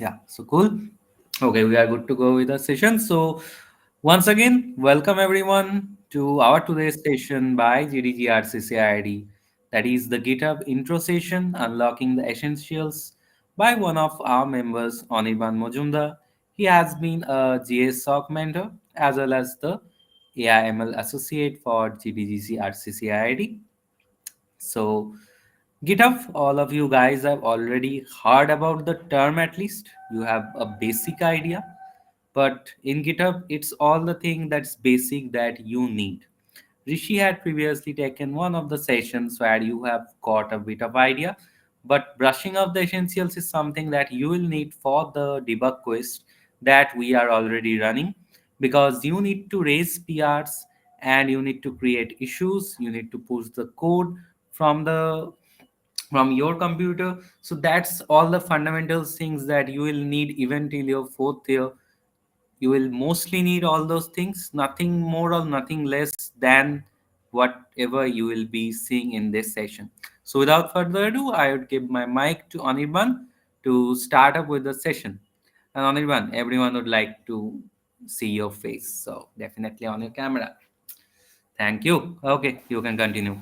Yeah, so cool. Okay, we are good to go with the session. So, once again, welcome everyone to our today's session by GDGRCCID. That is the GitHub Intro Session, Unlocking the Essentials by one of our members, Anirban Mojumdar. He has been a GS SOC mentor as well as the AIML Associate for GDGCRCCID. So, GitHub, all of you guys have already heard about the term at least. You have a basic idea. But in GitHub, it's all the thing that's basic that you need. Rishi had previously taken one of the sessions where you have got a bit of idea, but brushing up the essentials is something that you will need for the debug quest that we are already running because you need to raise PRs and you need to create issues, you need to push the code from the from your computer. So that's all the fundamental things that you will need even till your fourth year. You will mostly need all those things, nothing more or nothing less than whatever you will be seeing in this session. So without further ado, I would give my mic to Anirban to start up with the session. And Anirban, everyone would like to see your face. So definitely on your camera. Thank you. Okay, you can continue.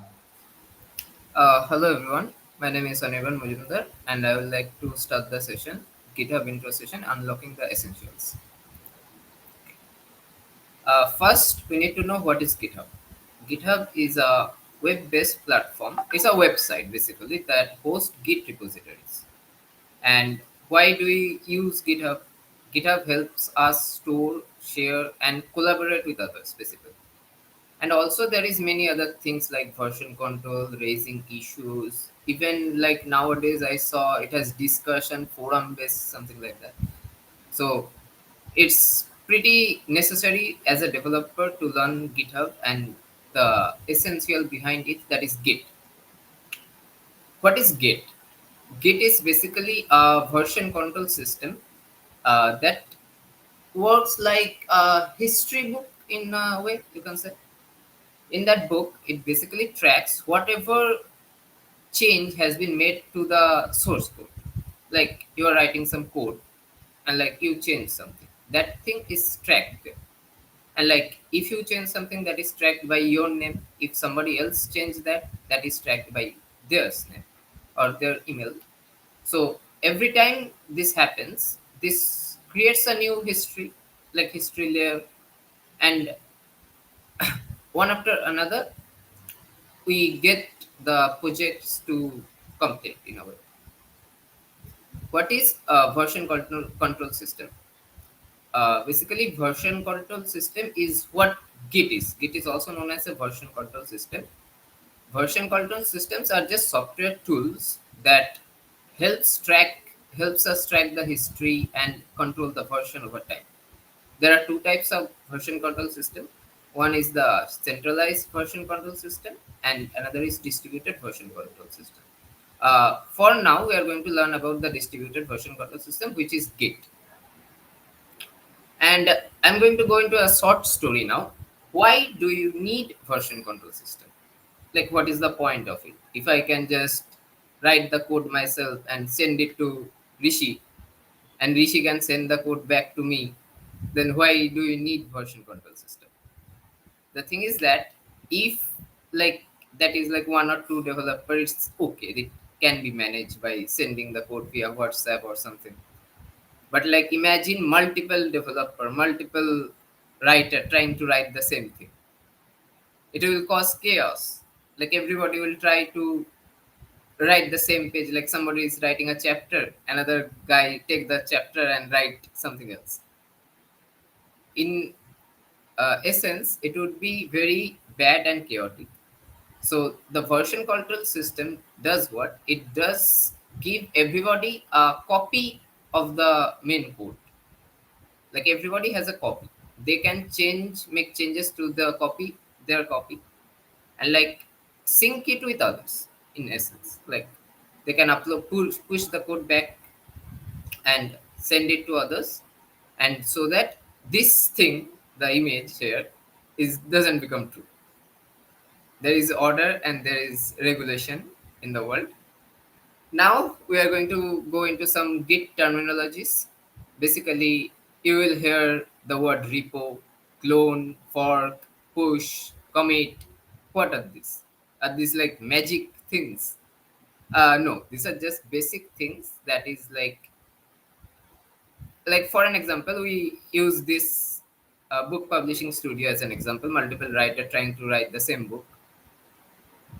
Hello everyone, my name is Anirban Mujumdar and I would like to start the session, GitHub Intro Session, Unlocking the Essentials. First, we need to know what is GitHub. GitHub is a web-based platform. It's a website basically that hosts Git repositories. And why do we use GitHub? GitHub helps us store, share, and collaborate with others basically. And also there is many other things like version control, raising issues, even like nowadays I saw it has discussion forum based something like that. So it's pretty necessary as a developer to learn GitHub and the essential behind it, that is Git. What is Git? Git is basically a version control system that works like a history book in a way, you can say. In that book, it basically tracks whatever change has been made to the source code. Like you are writing some code and like you change something, that thing is tracked there. And like if you change something, that is tracked by your name. If somebody else changed that, that is tracked by their name or their email. So every time this happens, this creates a new history, like history layer, and one after another we get the projects to complete in a way. What is a version control system? Basically, version control system is what Git is. Git is also known as a version control system. Version control systems are just software tools that helps us track the history and control the version over time. There are two types of version control system. One is the centralized version control system, and another is distributed version control system. For now, we are going to learn about the distributed version control system, which is Git. And I'm going to go into a short story now. Why do you need version control system? Like, what is the point of it? If I can just write the code myself and send it to Rishi, and Rishi can send the code back to me, then why do you need version control system? The thing is that if like that is like one or two developers, it's okay. It can be managed by sending the code via WhatsApp or something. But like imagine multiple developer, multiple writer trying to write the same thing. It will cause chaos. Like everybody will try to write the same page. Like somebody is writing a chapter, another guy take the chapter and write something else. In essence, it would be very bad and chaotic. So the version control system does what? It does give everybody a copy of the main code. Like everybody has a copy. They can make changes to the copy, their copy, and like sync it with others in essence. Like they can push the code back and send it to others, and so that this thing, the image here, is doesn't become true. There is order and there is regulation in the world. Now we are going to go into some Git terminologies. Basically, you will hear the word repo, clone, fork, push, commit. What are these? Are these like magic things? No, these are just basic things. That is like for an example, we use this book publishing studio as an example. Multiple writer trying to write the same book.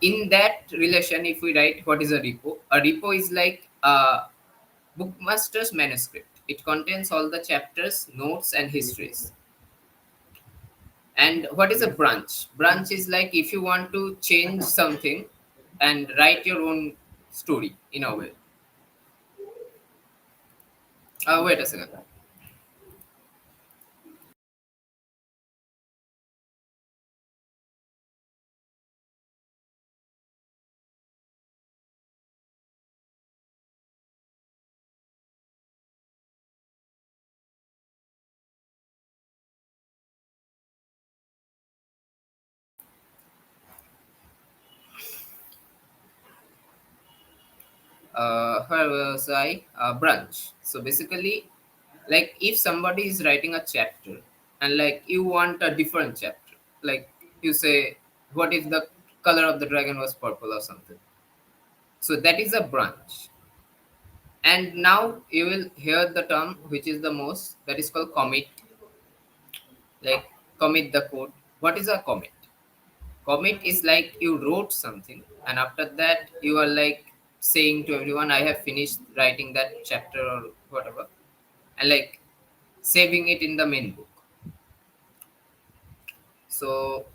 In that relation, if we write what is a repo is like a bookmaster's manuscript. It contains all the chapters, notes, and histories. And what is a branch? Branch is like if you want to change something and write your own story in a way. Wait a second. Where was I? Branch. So basically, like if somebody is writing a chapter and like you want a different chapter, like you say, what if the color of the dragon was purple or something? So that is a branch. And now you will hear the term which is the most, that is called commit. Like commit the code. What is a commit? Commit is like you wrote something and after that you are like saying to everyone, I have finished writing that chapter or whatever, and like saving it in the main book. So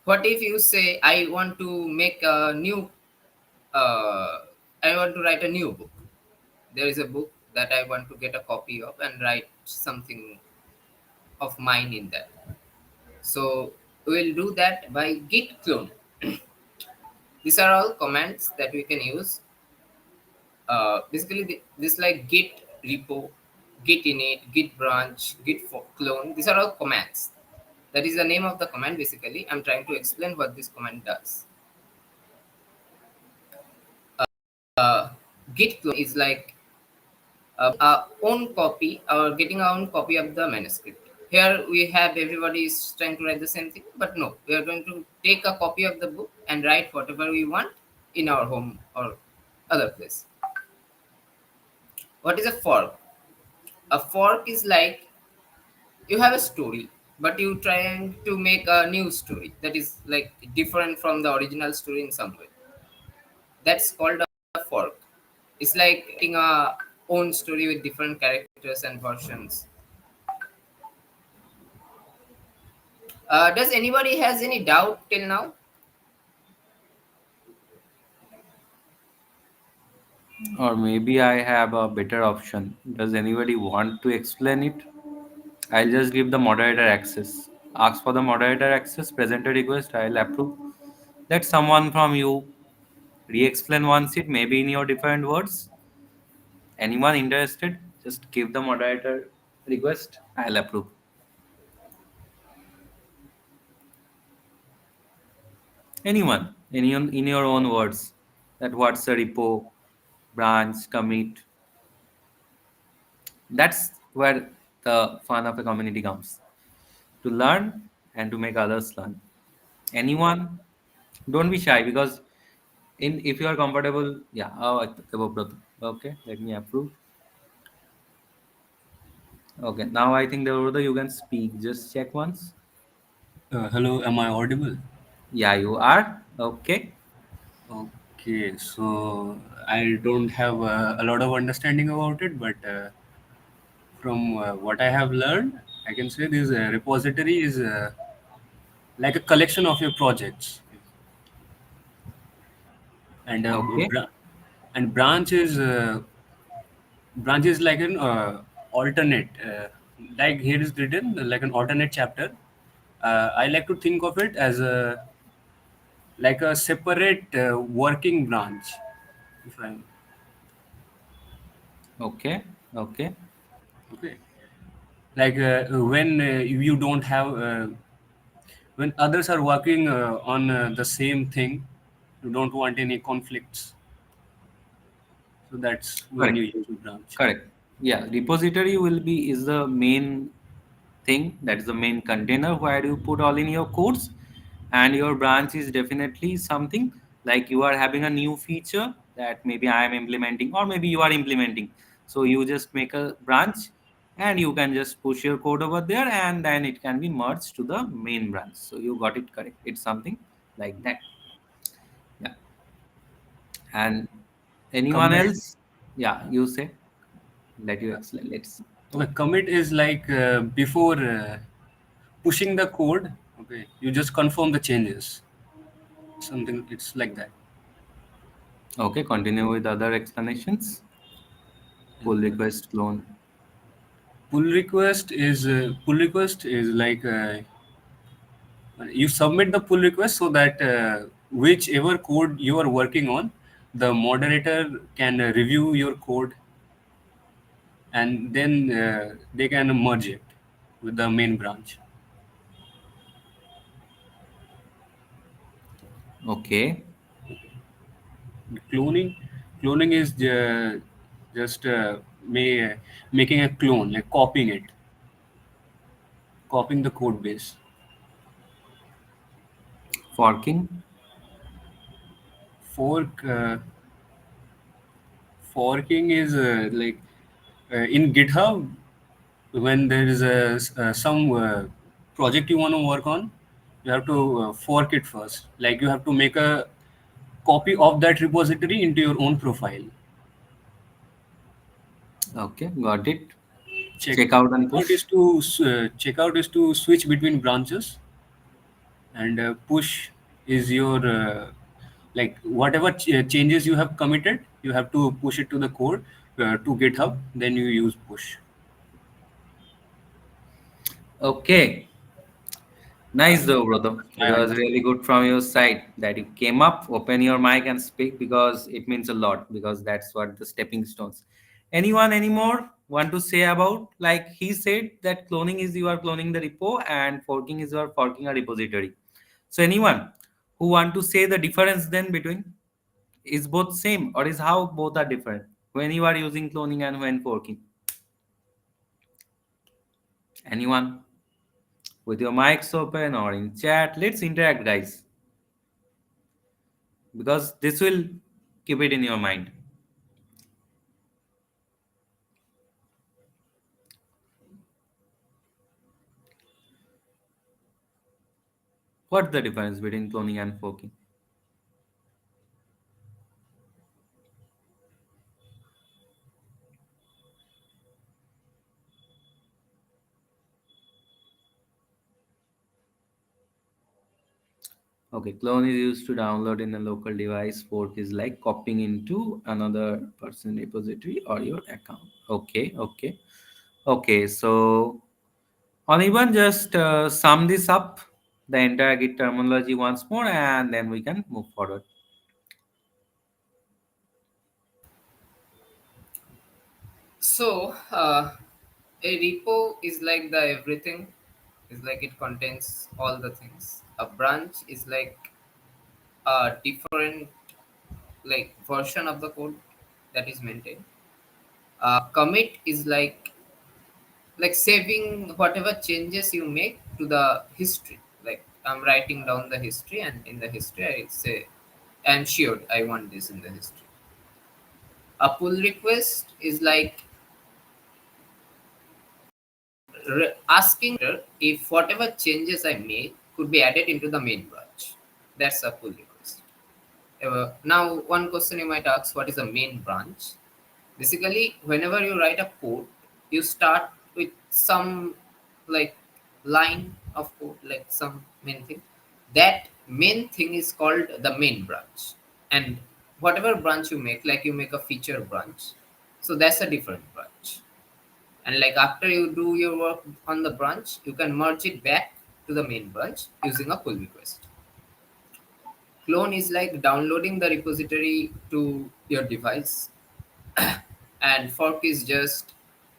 what if you say, I want to make a new uh, I want to write a new book. There is a book that I want to get a copy of and write something of mine in that. So we'll do that by git clone. These are all commands that we can use. Basically, this like git repo, git init, git branch, git clone. These are all commands. That is the name of the command. Basically, I'm trying to explain what this command does. Uh, git clone is like our own copy or getting our own copy of the manuscript. Here we have everybody is trying to write the same thing, but no, we are going to take a copy of the book and write whatever we want in our home or other place. What is a fork? A fork is like you have a story, but you trying to make a new story that is like different from the original story in some way. That's called a fork. It's like writing a own story with different characters and versions. Does anybody has any doubt till now? Or maybe I have a better option. Does anybody want to explain it? I'll just give the moderator access. Ask for the moderator access, present a request, I'll approve. Let someone from you re-explain once it, maybe in your different words. Anyone interested? Just give the moderator request, I'll approve. Anyone, anyone in your own words. That what's a repo, branch, commit. That's where the fun of a community comes. To learn and to make others learn. Anyone, don't be shy because in if you are comfortable, yeah. Oh, okay. Let me approve. Okay, now I think the you can speak. Just check once. Hello, am I audible? Yeah, you are. Okay. Okay, so I don't have a lot of understanding about it, but from what I have learned, I can say this repository is like a collection of your projects, and Okay. branch is like an alternate, like here is written like an alternate chapter. I like to think of it as a like a separate working branch. If I'm Okay. Okay. okay. Like when you don't have when others are working on the same thing, You don't want any conflicts, so that's when you Correct. use a branch. Correct. Yeah, repository will be is the main thing, that is the main container where you put all in your codes, and your branch is definitely something like you are having a new feature that maybe I am implementing or maybe you are implementing. So you just make a branch and you can just push your code over there and then it can be merged to the main branch. So you got it correct. It's something like that. Yeah. And anyone Commit. else? Yeah, you say. Let you explain. Let's Okay, talk. commit is like before pushing the code. Okay, you just confirm the changes. Something it's like that. Okay, continue with other explanations. Pull And request clone. pull request is like you submit the pull request so that whichever code you are working on, the moderator can review your code, and then they can merge it with the main branch. Okay. Cloning is just making a clone, like copying the code base. Forking. Fork Forking is like in GitHub, when there is some project you want to work on, you have to fork it first. Like you have to make a copy of that repository into your own profile. Okay, got it. Check Check out and out push. is to checkout is to switch between branches, and push is your like whatever changes you have committed, you have to push it to the code to GitHub. Then you use push. Okay, Uh, nice though, brother. that's It my was answer. really good from your side that you came up, open your mic and speak because it means a lot because that's what the stepping stones. Anyone anymore want to say about like he said that cloning is you are cloning the repo and forking is you are forking a repository. So anyone who want to say the difference then between is both same or is how both are different when you are using cloning and when forking? Anyone? With your mics open or in chat. Let's interact, guys, because this will keep it in your mind. What's the difference between cloning and forking? Okay, clone is used to download in a local device. Fork is like copying into another person repository or your account. Okay, okay, okay. So, Oniban, just sum this up, the entire Git terminology once more, and then we can move forward. So, a repo is like the everything, is like it contains all the things. A branch is like a different like version of the code that is maintained. Commit is like saving whatever changes you make to the history. Like I'm writing down the history, and in the history I say I'm sure I want this in the history. A pull request is like asking if whatever changes I made could be added into the main branch. That's a pull request. Now, one question you might ask, what is a main branch? Basically, whenever you write a code, you start with some like line of code, like some main thing. That main thing is called the main branch. And whatever branch you make, like you make a feature branch, so that's a different branch. And like after you do your work on the branch, you can merge it back to the main branch using a pull request. Clone is like downloading the repository to your device, and fork is just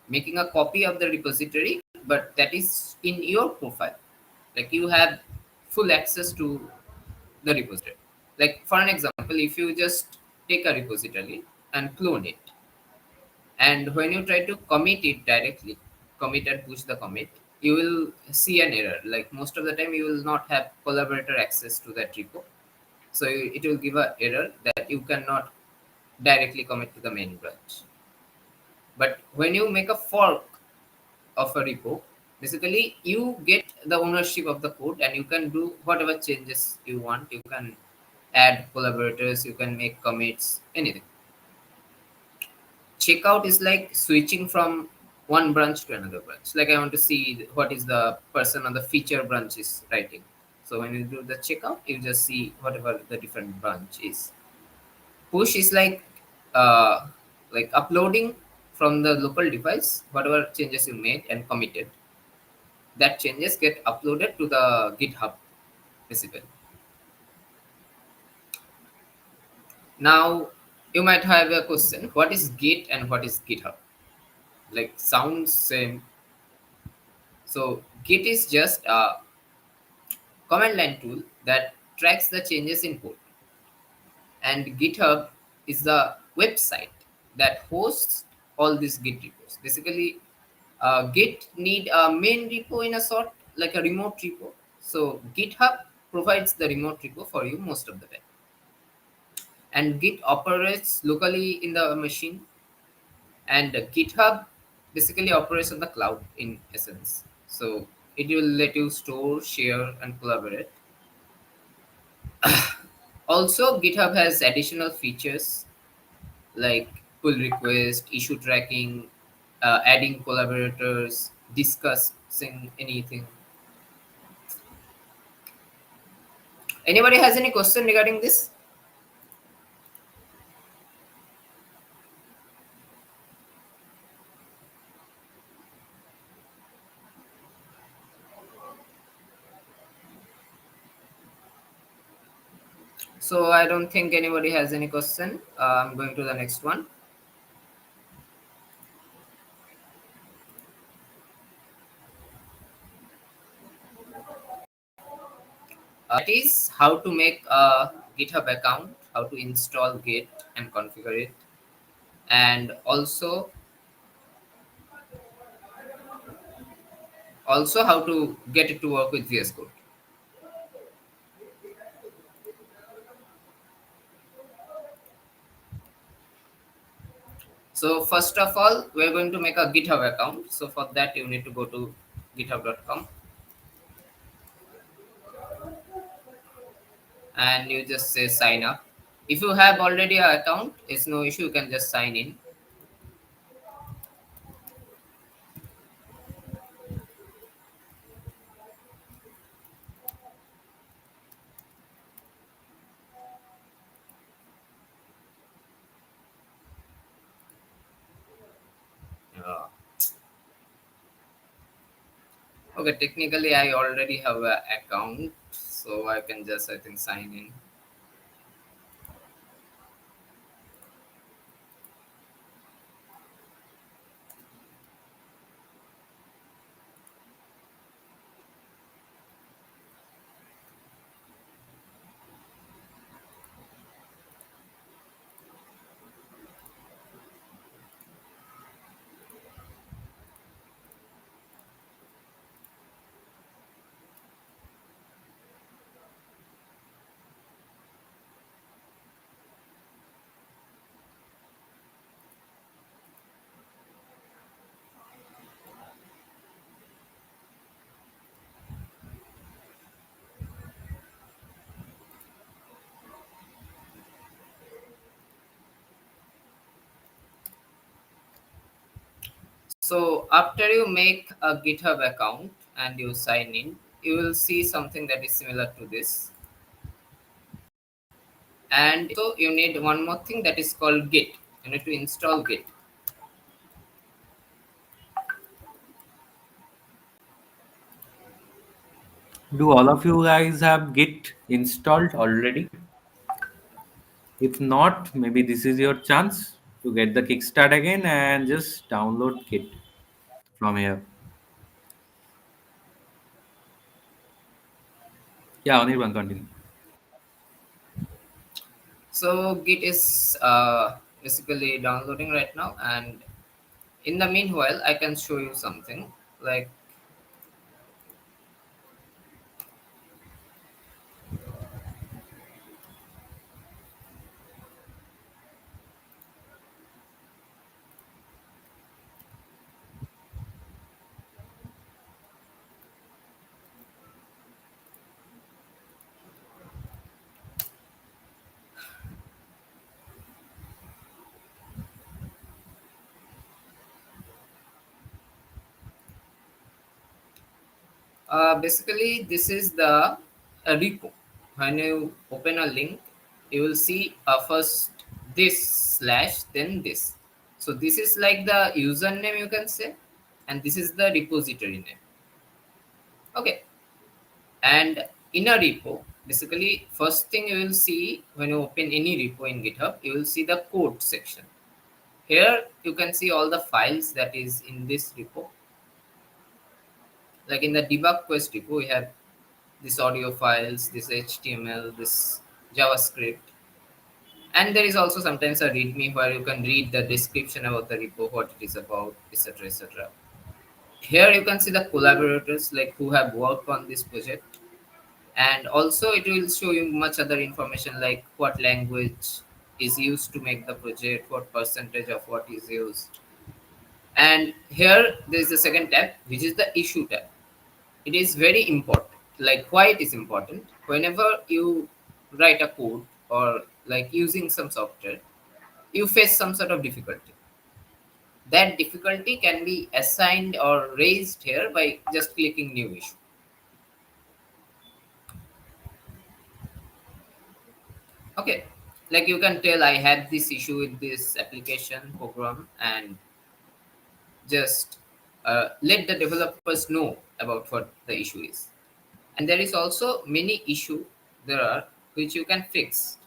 making a copy of the repository, but that is in your profile. Like you have full access to the repository. Like for an example, if you just take a repository and clone it, and when you try to commit it directly, commit and push the commit, you will see an error. Like most of the time, you will not have collaborator access to that repo, so it will give a error that you cannot directly commit to the main branch. But when you make a fork of a repo, basically you get the ownership of the code and you can do whatever changes you want. You can add collaborators, you can make commits, anything. Checkout is like switching from one branch to another branch. Like I want to see what is the person on the feature branch is writing. So when you do the checkout, you just see whatever the different branch is. Push is like uploading from the local device whatever changes you made and committed. That changes get uploaded to the GitHub basically. Now you might have a question: what is Git and what is GitHub? Like sounds same. So Git is just a command line tool that tracks the changes in code, and GitHub is the website that hosts all these Git repos. Basically, Git need a main repo in a sort, like a remote repo. So GitHub provides the remote repo for you most of the time, and Git operates locally in the machine, and GitHub basically operates on the cloud in essence. So it will let you store, share, and collaborate. Also, GitHub has additional features like pull request, issue tracking, adding collaborators, discussing anything. Anybody has any question regarding this? So I don't think anybody has any question. I'm going to the next one. That is how to make a GitHub account, how to install Git and configure it, and also how to get it to work with VS Code. So first of all, we're going to make a GitHub account. So for that, you need to go to github.com and you just say sign up. If you have already an account, it's no issue. You can just sign in. Uh, okay, technically, I already have an account, so I can just, I think, sign in. So after you make a GitHub account and you sign in, you will see something that is similar to this. And so you need one more thing that is called Git. You need to install Git. Do all of you guys have Git installed already? If not, maybe this is your chance to get the kickstart again and just download Git from here. Yeah, Anirban, continue. So Git is basically downloading right now, and in the meanwhile, I can show you something like basically this is the repo. When you open a link, you will see first this slash then this. So this is like the username you can say, and this is the repository name. Okay, and in a repo, basically first thing you will see when you open any repo in GitHub, you will see the code section. Here you can see all the files that is in this repo. Like in the Debug Quest repo, we have this audio files, this HTML, this JavaScript, and there is also sometimes a README where you can read the description about the repo, what it is about, etc., etc. Here you can see the collaborators like who have worked on this project, and also it will show you much other information like what language is used to make the project, what percentage of what is used. And here there is the second tab, which is the issue tab. It is very important. Like why it is important? Whenever you write a code or like using some software, you face some sort of difficulty. That difficulty can be assigned or raised here by just clicking new issue. Okay, like you can tell I had this issue with this application program, and just let the developers know about what the issue is. And there is also many issue there are which you can fix.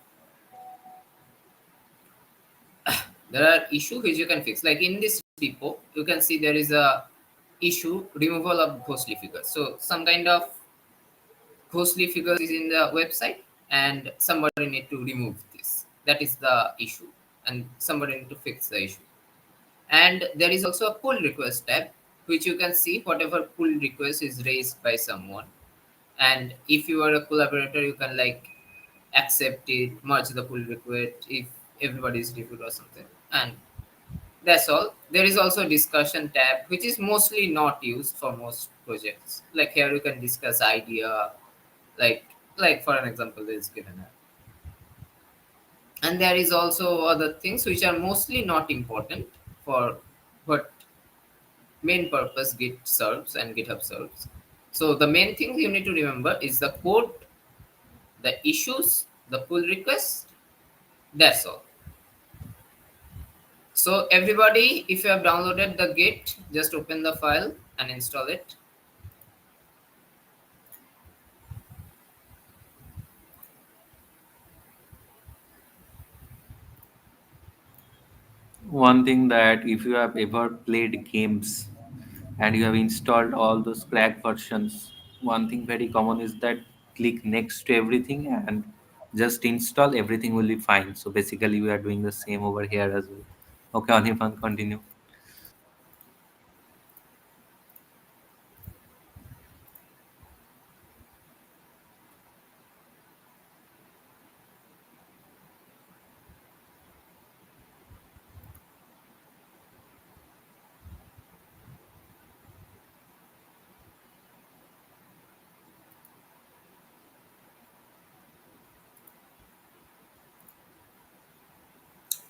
There are issue which you can fix. Like in this repo, you can see there is a issue removal of ghostly figures. So some kind of ghostly figures is in the website, and somebody need to remove this. That is the issue, and somebody need to fix the issue. And there is also a pull request tab, which you can see whatever pull request is raised by someone. And if you are a collaborator, you can like accept it, merge the pull request if everybody is reviewed or something. And that's all. There is also a discussion tab, which is mostly not used for most projects. Like here you can discuss idea, like like for an example, there is given. And there is also other things which are mostly not important for what main purpose Git serves and GitHub serves. So the main thing you need to remember is the code, the issues, the pull request. That's all. So everybody, if you have downloaded the Git, just open the file and install it. One thing that if you have ever played games and you have installed all those crack versions, one thing very common is that click next to everything and just install, everything will be fine. So basically we are doing the same over here as well. Okay, Anirban, continue.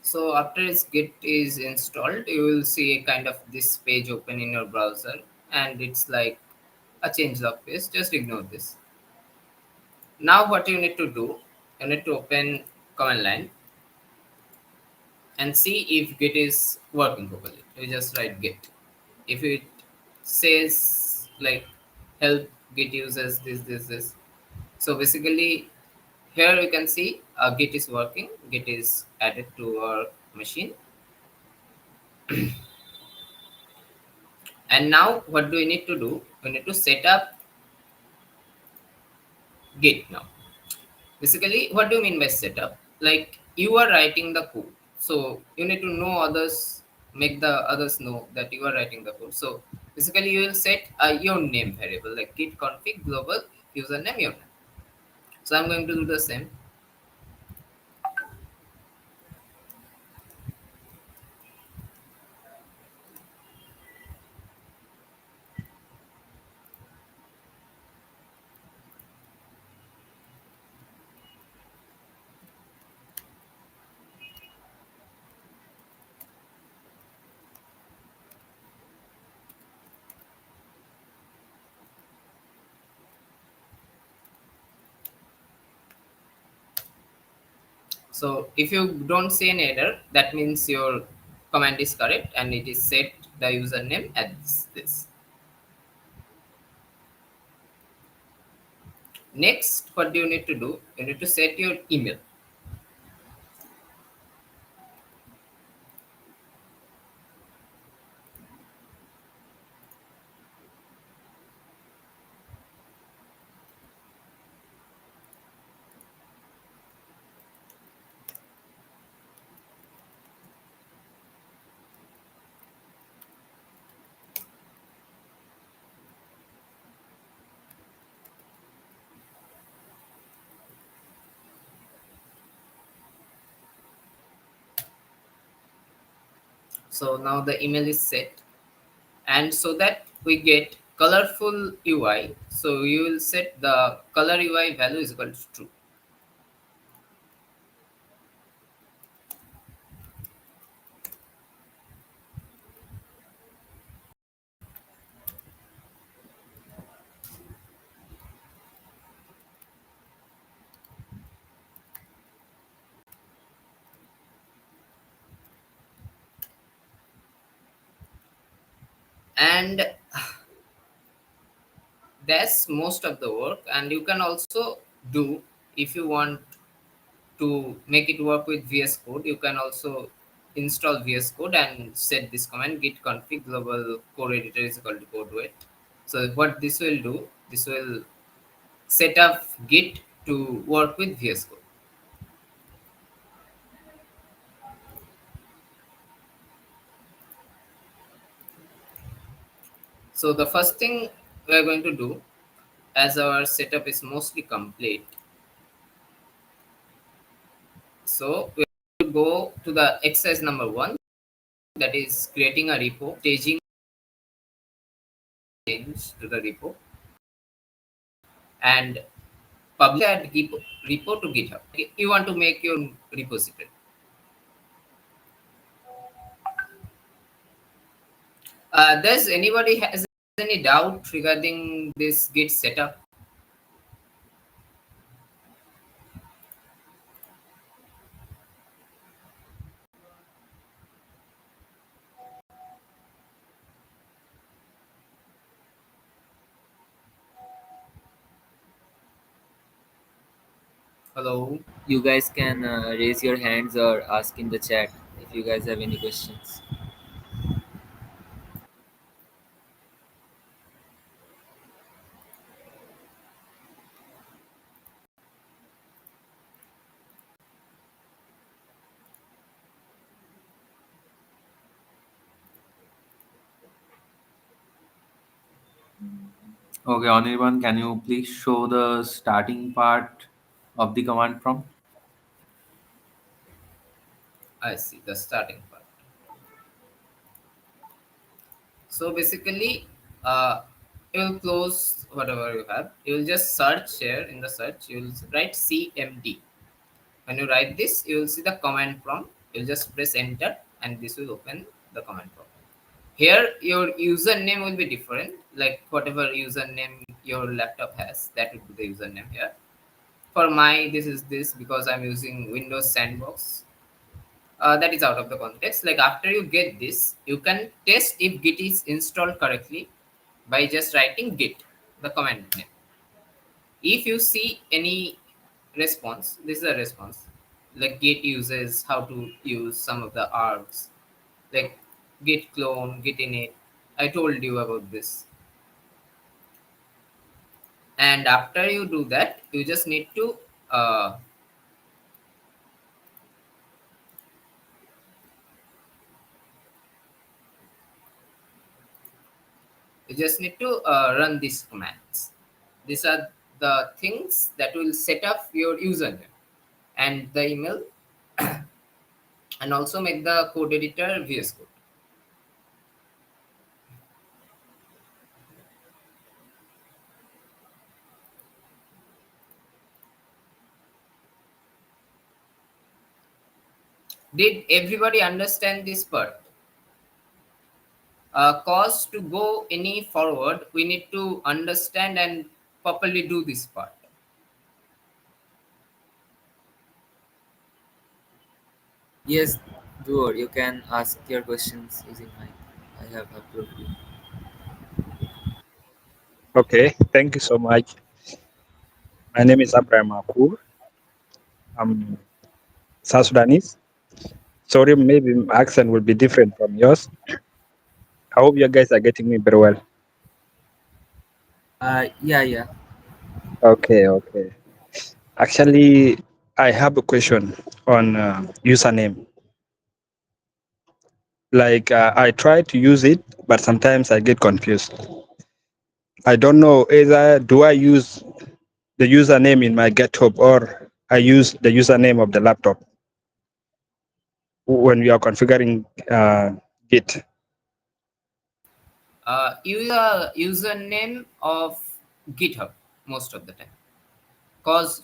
So after its Git is installed, you will see a kind of this page open in your browser, and it's like a change of pace. Just ignore this. Now what you need to do, you need to open command line and see if Git is working properly. You just write Git. If it says like help Git uses this. So basically here you can see Git is working. Git is added to our machine. And now what do we need to do? We need to set up Git now. Basically, what do you mean by setup? Like you are writing the code. So you need to know others, make the others know that you are writing the code. So basically, you will set your name variable like git config global username your name. So I'm going to do the same. So if you don't see an error, that means your command is correct and it is set the username as this. Next, what do you need to do? You need to set your email. So now the email is set, and so that we get colorful UI, so you will set the color UI value is equal to true. And that's most of the work. And you can also do, if you want to make it work with VS Code, you can also install VS Code and set this command git config global core editor is equal to code weight. So what this will do, this will set up Git to work with VS Code. So the first thing we are going to do, as our setup is mostly complete, so we have to go to the exercise number 1, that is creating a repo, staging change to the repo, and publish that repo to GitHub. You want to make your repository. Does anybody has any doubt regarding this Git setup? Hello. You guys can raise your hands or ask in the chat if you guys have any questions. Okay, Anirban, can you please show the starting part of the command prompt? I see the starting part. So basically, you will close whatever you have. You will just search here in the search. You will write CMD. When you write this, you will see the command prompt. You will just press enter, and this will open the command prompt. Here, your username will be different. Like whatever username your laptop has, that will be the username here. For my, this is this because I'm using Windows Sandbox. That is out of the context. Like after you get this, you can test if Git is installed correctly by just writing Git, the command name. If you see any response, this is a response. Like Git uses how to use some of the args, like Git clone, Git init. I told you about this. And after you do that, you just need to uh, You just need to run these commands. These are the things that will set up your username and the email, and also make the code editor VS Code. Did everybody understand this part? Cause to go any forward, we need to understand and properly do this part. Yes, Duor, you can ask your questions using mic. I have approved you. Okay, thank you so much. My name is Abraham Akur. I'm South Sudanese. Sorry, maybe my accent will be different from yours. I hope you guys are getting me very well. Yeah, yeah. Okay, okay. Actually, I have a question on username. Like, I try to use it, but sometimes I get confused. I don't know either do I use the username in my GitHub or I use the username of the laptop when we are configuring Git. Use a username of GitHub most of the time. Cause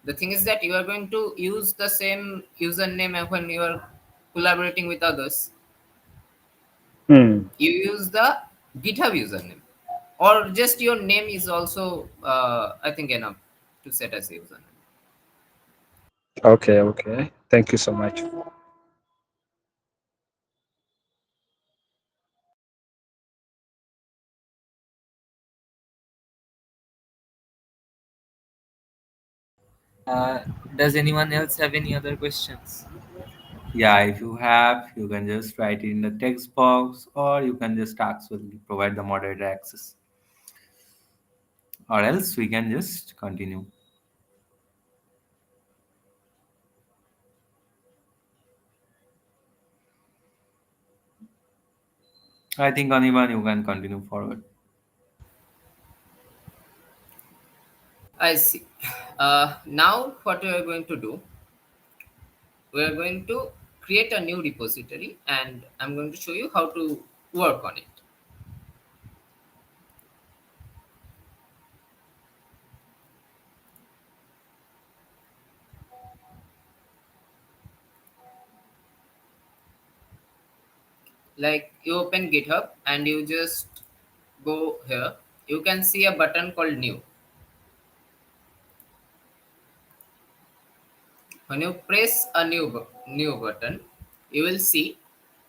the thing is that you are going to use the same username when you are collaborating with others. Hmm. You use the GitHub username, or just your name is also, I think, enough to set as a username. Okay, okay. Thank you so much. Uh, does anyone else have any other questions? Yeah, if you have, you can just write it in the text box, or you can just actually provide the moderator access, or else we can just continue. I think Anirban, you can continue forward. I see. Now, what we are going to do, we are going to create a new repository, and I'm going to show you how to work on it. Like, you open GitHub and you just go here. You can see a button called New. When you press a new button, you will see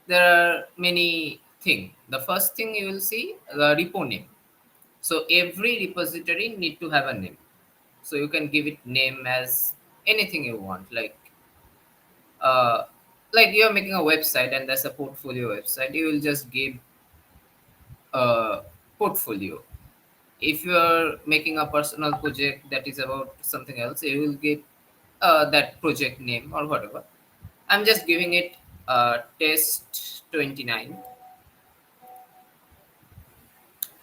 there are many things. The first thing you will see the repo name. So every repository need to have a name. So you can give it name as anything you want. Uh, like you're making a website and that's a portfolio website. You will just give a portfolio. If you're making a personal project that is about something else, you will give that project name or whatever. I'm just giving it test 29.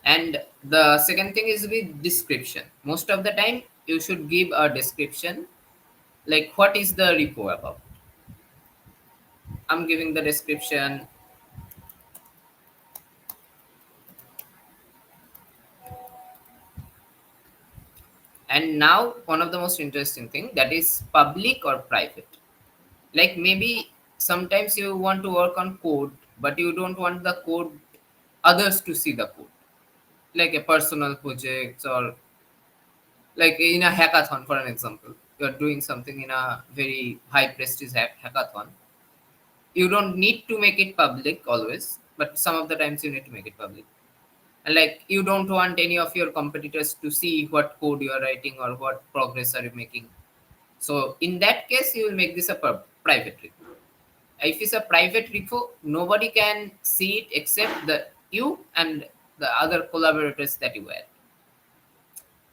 And the second thing is with description. Most of the time, you should give a description like what is the repo about. I'm giving the description. And now, one of the most interesting thing, that is public or private. Like maybe sometimes you want to work on code, but you don't want the code others to see the code, like a personal project, or like in a hackathon, for an example. You're doing something in a very high prestige hackathon. You don't need to make it public always, but some of the times you need to make it public. And like you don't want any of your competitors to see what code you are writing or what progress are you making. So in that case, you will make this a private repo. If it's a private repo, nobody can see it except the you and the other collaborators that you add.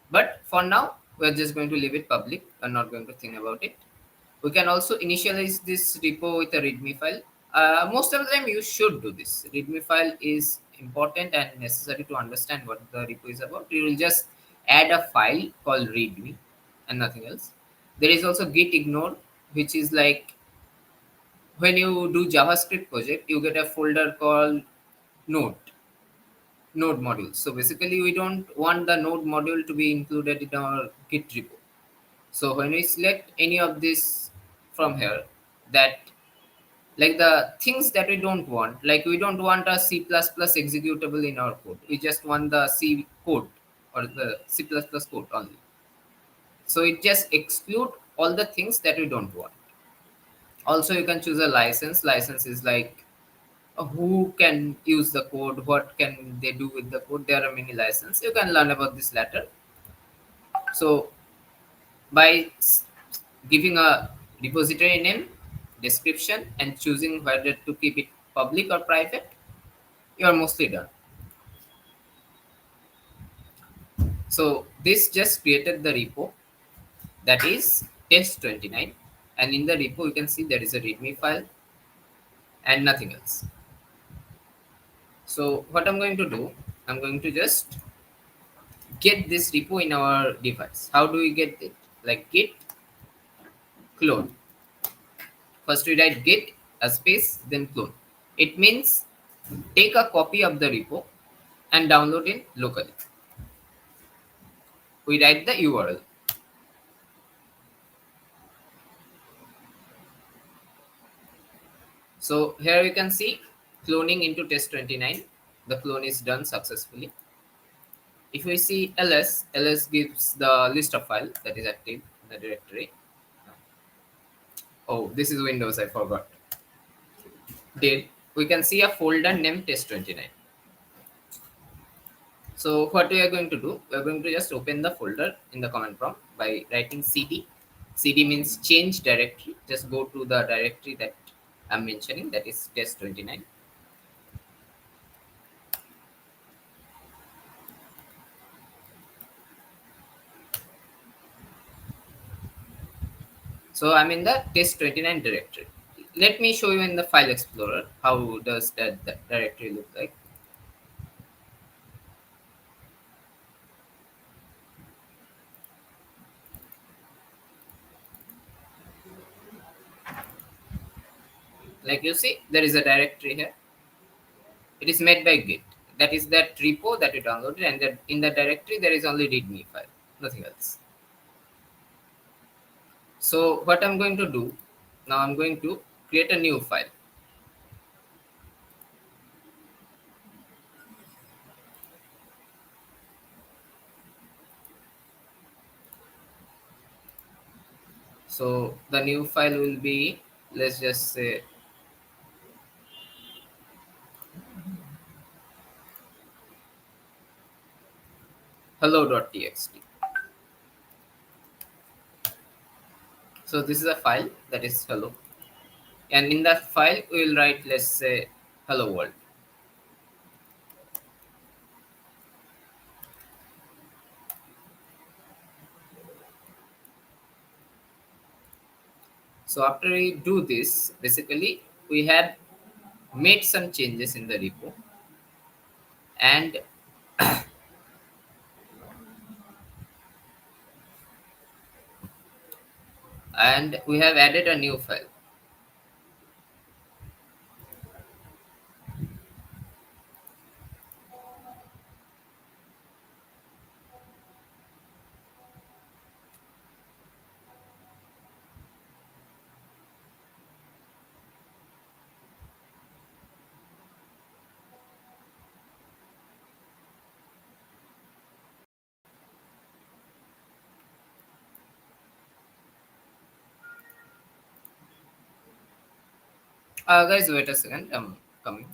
But for now, we're just going to leave it public. We're not going to think about it. We can also initialize this repo with a README file. Most of the time, you should do this. README file is important and necessary to understand what the repo is about, you will just add a file called readme and nothing else. There is also git ignore, which is like when you do JavaScript project, you get a folder called node node module. So basically, we don't want the node module to be included in our Git repo. So when we select any of this from here, that like the things that we don't want, like we don't want a C++ executable in our code. We just want the C code or the C++ code only. So it just exclude all the things that we don't want. Also, you can choose a license. License is like who can use the code, what can they do with the code. There are many licenses. You can learn about this later. So by giving a repository name, description, and choosing whether to keep it public or private, you are mostly done. So this just created the repo, that is test29, and in the repo you can see there is a readme file and nothing else. So what I'm going to do, I'm going to just get this repo in our device. How do we get it? Like git clone. First we write git a space then clone. It means take a copy of the repo and download it locally. We write the URL. So here you can see cloning into test29. The clone is done successfully. If we see ls gives the list of file that is active in the directory. Oh, this is Windows, I forgot. Did we can see a folder named test29. So what we are going to do, we are going to just open the folder in the command prompt by writing cd. Cd means change directory. Just go to the directory that I'm mentioning, that is test29. So I'm in the test29 directory. Let me show you in the file explorer how does that directory look like. Like you see, there is a directory here. It is made by Git. That is that repo that we downloaded, and that in the directory there is only readme file, nothing else. So what I'm going to do now, I'm going to create a new file. So the new file will be, let's just say, hello.txt. So this is a file that is hello, and in that file we will write, let's say, hello world. So after we do this, basically we have made some changes in the repo, and we have added a new file. Guys, wait a second, I'm coming.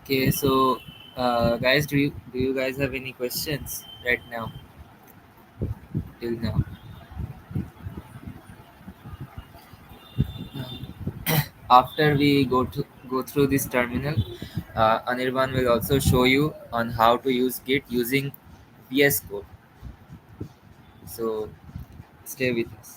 Okay, so guys, do you guys have any questions right now? Till now, after we go through this terminal. Anirban will also show you on how to use Git using VS Code. So stay with us.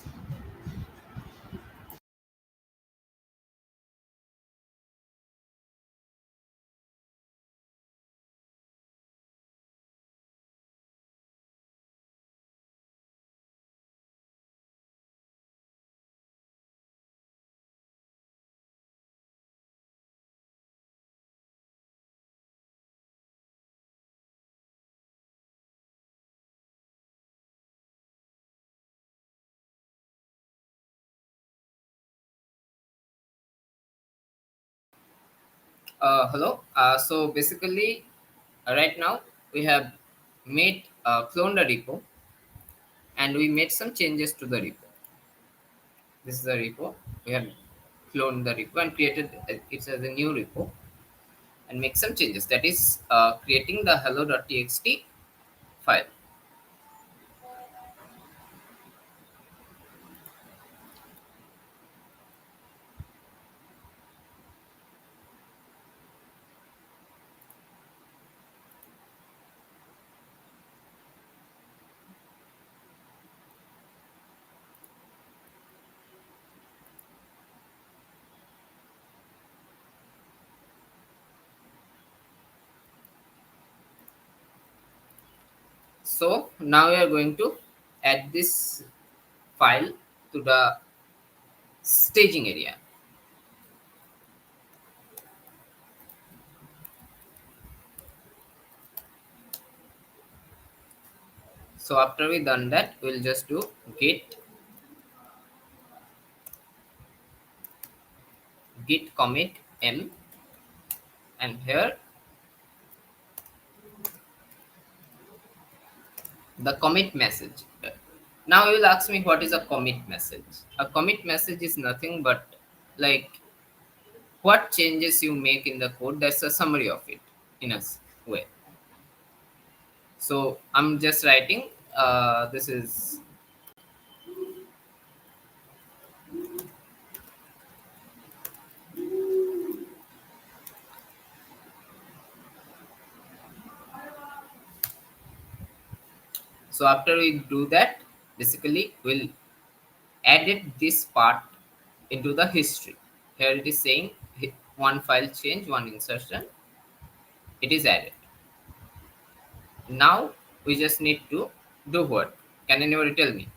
Hello. So basically, right now we have made clone the repo, and we made some changes to the repo. This is the repo. We have cloned the repo and created it as a new repo and make some changes. That is creating the hello.txt file. So now we are going to add this file to the staging area. So after we done that, we'll just do git commit m, and here the commit message. Now you will ask me, what is a commit message? A commit message is nothing but like what changes you make in the code. That's a summary of it in a way. So I'm just writing this is so after we do that, basically we'll edit this part into the history. Here it is saying one file change, one insertion. It is added. Now we just need to do what? Can anybody tell me?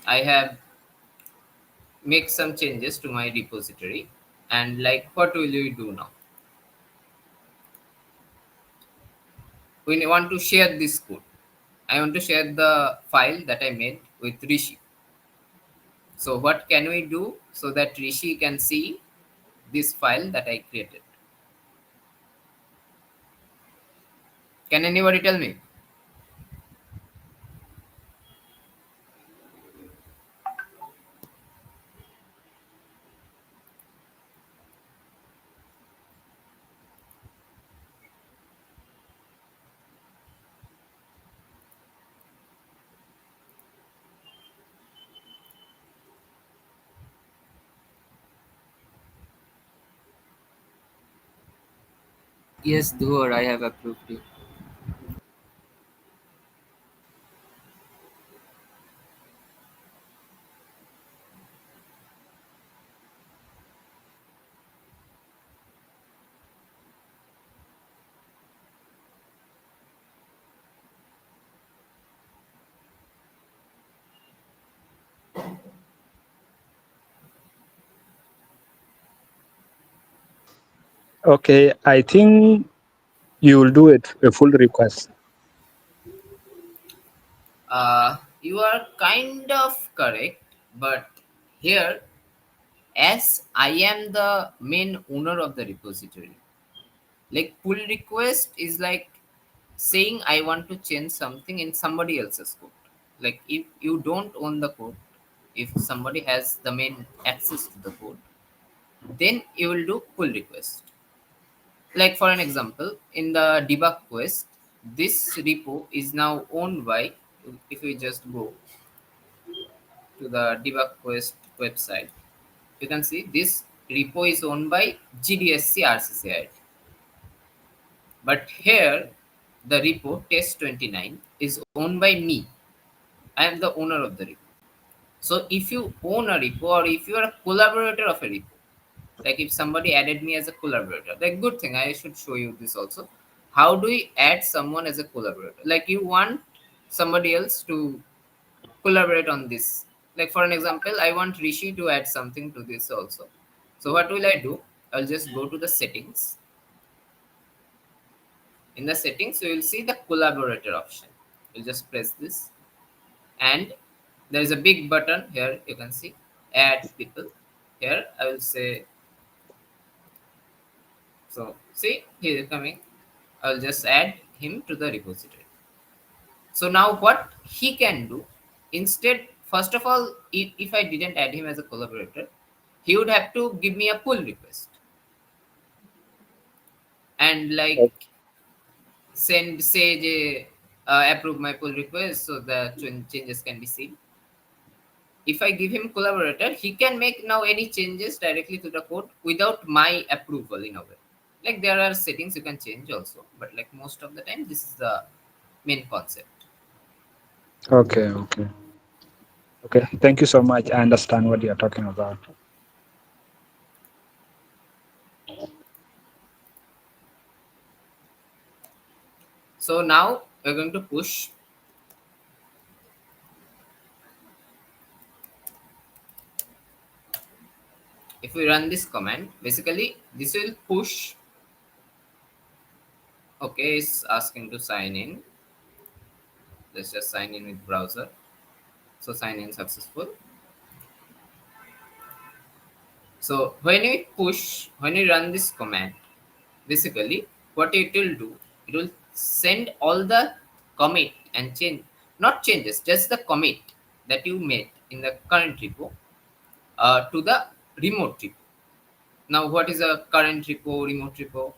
I have make some changes to my repository, and like what will we do now? We want to share this code. I want to share the file that I made with Rishi. So what can we do so that Rishi can see this file that I created? Can anybody tell me? Yes, Dhuar, I have approved you. Okay, I think you will do it a full request. You are kind of correct, but here, as I am the main owner of the repository, like pull request is like saying I want to change something in somebody else's code. Like if you don't own the code, if somebody has the main access to the code, then you will do pull request. Like for an example, in the debug quest, this repo is now owned by, if we just go to the debug quest website, you can see this repo is owned by GDSC RCCID. But here, the repo test29 is owned by me. I am the owner of the repo. So if you own a repo or if you are a collaborator of a repo, like if somebody added me as a collaborator, like good thing, I should show you this also. How do we add someone as a collaborator? Like you want somebody else to collaborate on this. Like for an example, I want Rishi to add something to this also. So what will I do? I'll just go to the settings. In the settings, you will see the collaborator option. You'll just press this, and there is a big button here. You can see add people. Here I will say, so see he is coming. I'll just add him to the repository. So now what he can do, instead, first of all, if I didn't add him as a collaborator, he would have to give me a pull request and like send say approve my pull request so the changes can be seen. If I give him collaborator, he can make now any changes directly to the code without my approval in a way. Like there are settings you can change also, but like most of the time, this is the main concept. Okay, okay. Okay, thank you so much. I understand what you're talking about. So now we're going to push. If we run this command, basically this will push. Okay, it's asking to sign in. Let's just sign in with browser. So sign in successful. So when we run this command, basically what it will do, it will send all the commit and change, not changes, just the commit that you made in the current repo to the remote repo. Now what is a current repo, remote repo?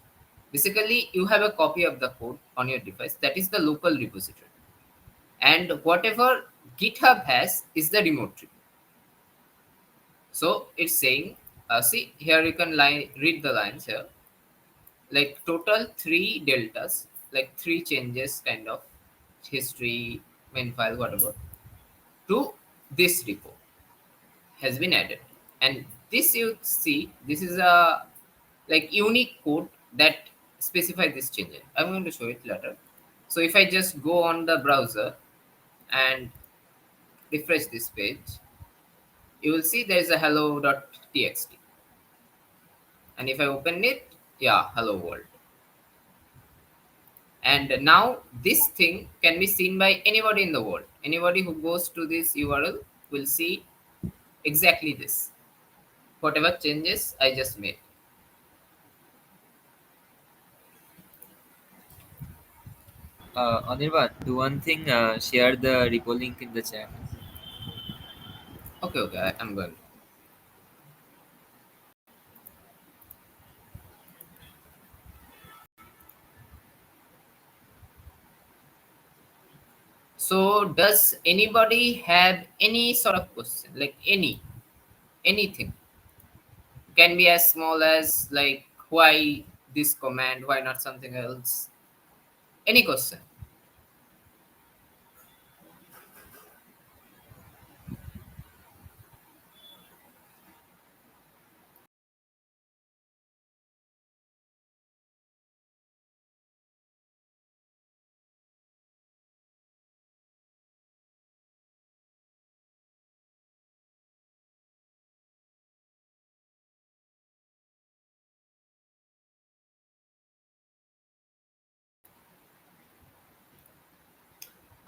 Basically you have a copy of the code on your device, that is the local repository, and whatever GitHub has is the remote repo. So it's saying, see here you can read the lines here, like total 3 deltas, like 3 changes kind of history, main file, whatever, to this repo has been added. And this you see, this is a like unique code that specifies this change. I'm going to show it later. So if I just go on the browser and refresh this page, you will see there is a hello.txt. And if I open it, yeah, hello world. And now this thing can be seen by anybody in the world. Anybody who goes to this URL will see exactly this, whatever changes I just made. Anirban, do one thing, share the repo link in the chat. Okay, okay, I'm going. So does anybody have any sort of question, like anything? Can be as small as like why this command, why not something else? Any question?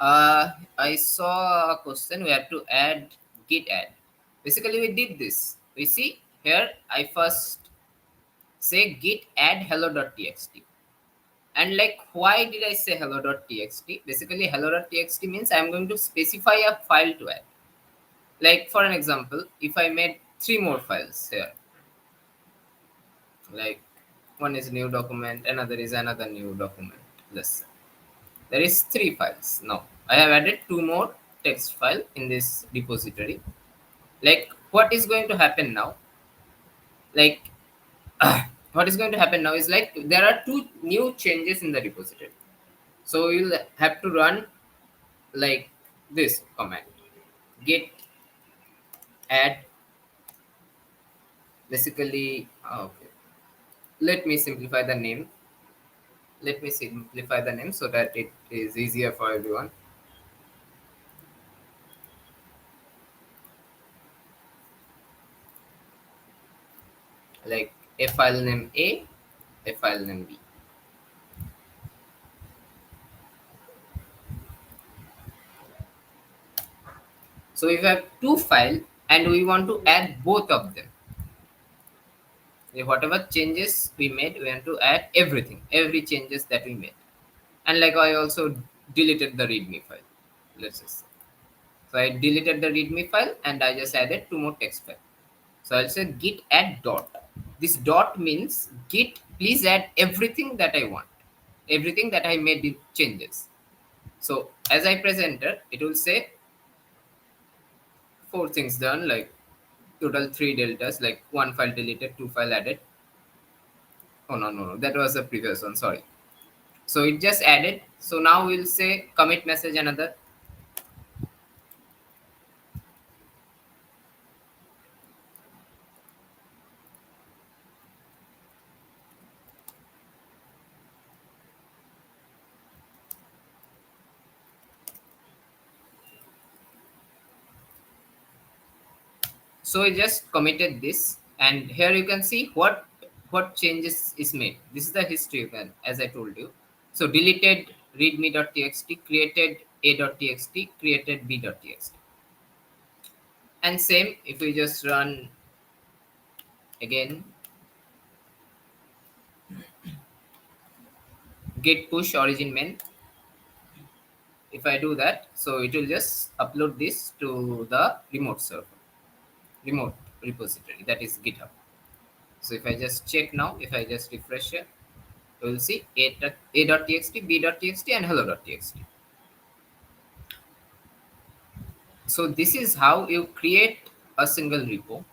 I saw a question. We have to add git add. Basically, we did this. We see here. I first say git add hello.txt. And like, why did I say hello.txt? Basically, hello.txt means I'm going to specify a file to add. Like for an example, if I made 3 more files here, like one is new document, another is another new document. Let's say there is 3 files. Now I have added 2 more text file in this repository. Like what is going to happen now? like what is going to happen now is like there are two new changes in the repository. So you'll have to run like this command, git add, basically okay, let me simplify the name. Let me simplify the name so that it is easier for everyone. Like a file name a file name B. So we have two files and we want to add both of them. Whatever changes we made, we want to add everything, every changes that we made. And like I also deleted the readme file. Let's just say. So I deleted the readme file and I just added two more text files. So I'll say git add dot. This dot means git please add everything that I want, everything that I made the changes. So as I press enter, it will say four things done, like total three deltas, like one file deleted, two file added. Oh no, that was the previous one, sorry. So it just added. So now we'll say commit message another. So I just committed this, and here you can see what changes is made. This is the history you can, as I told you. So deleted readme.txt, created a.txt, created b.txt. And same if we just run again git push origin main. If I do that, so it will just upload this to the remote server, remote repository, that is GitHub. So if I just check now, if I just refresh it, you will see a.txt, b.txt, and hello.txt. So this is how you create a single repo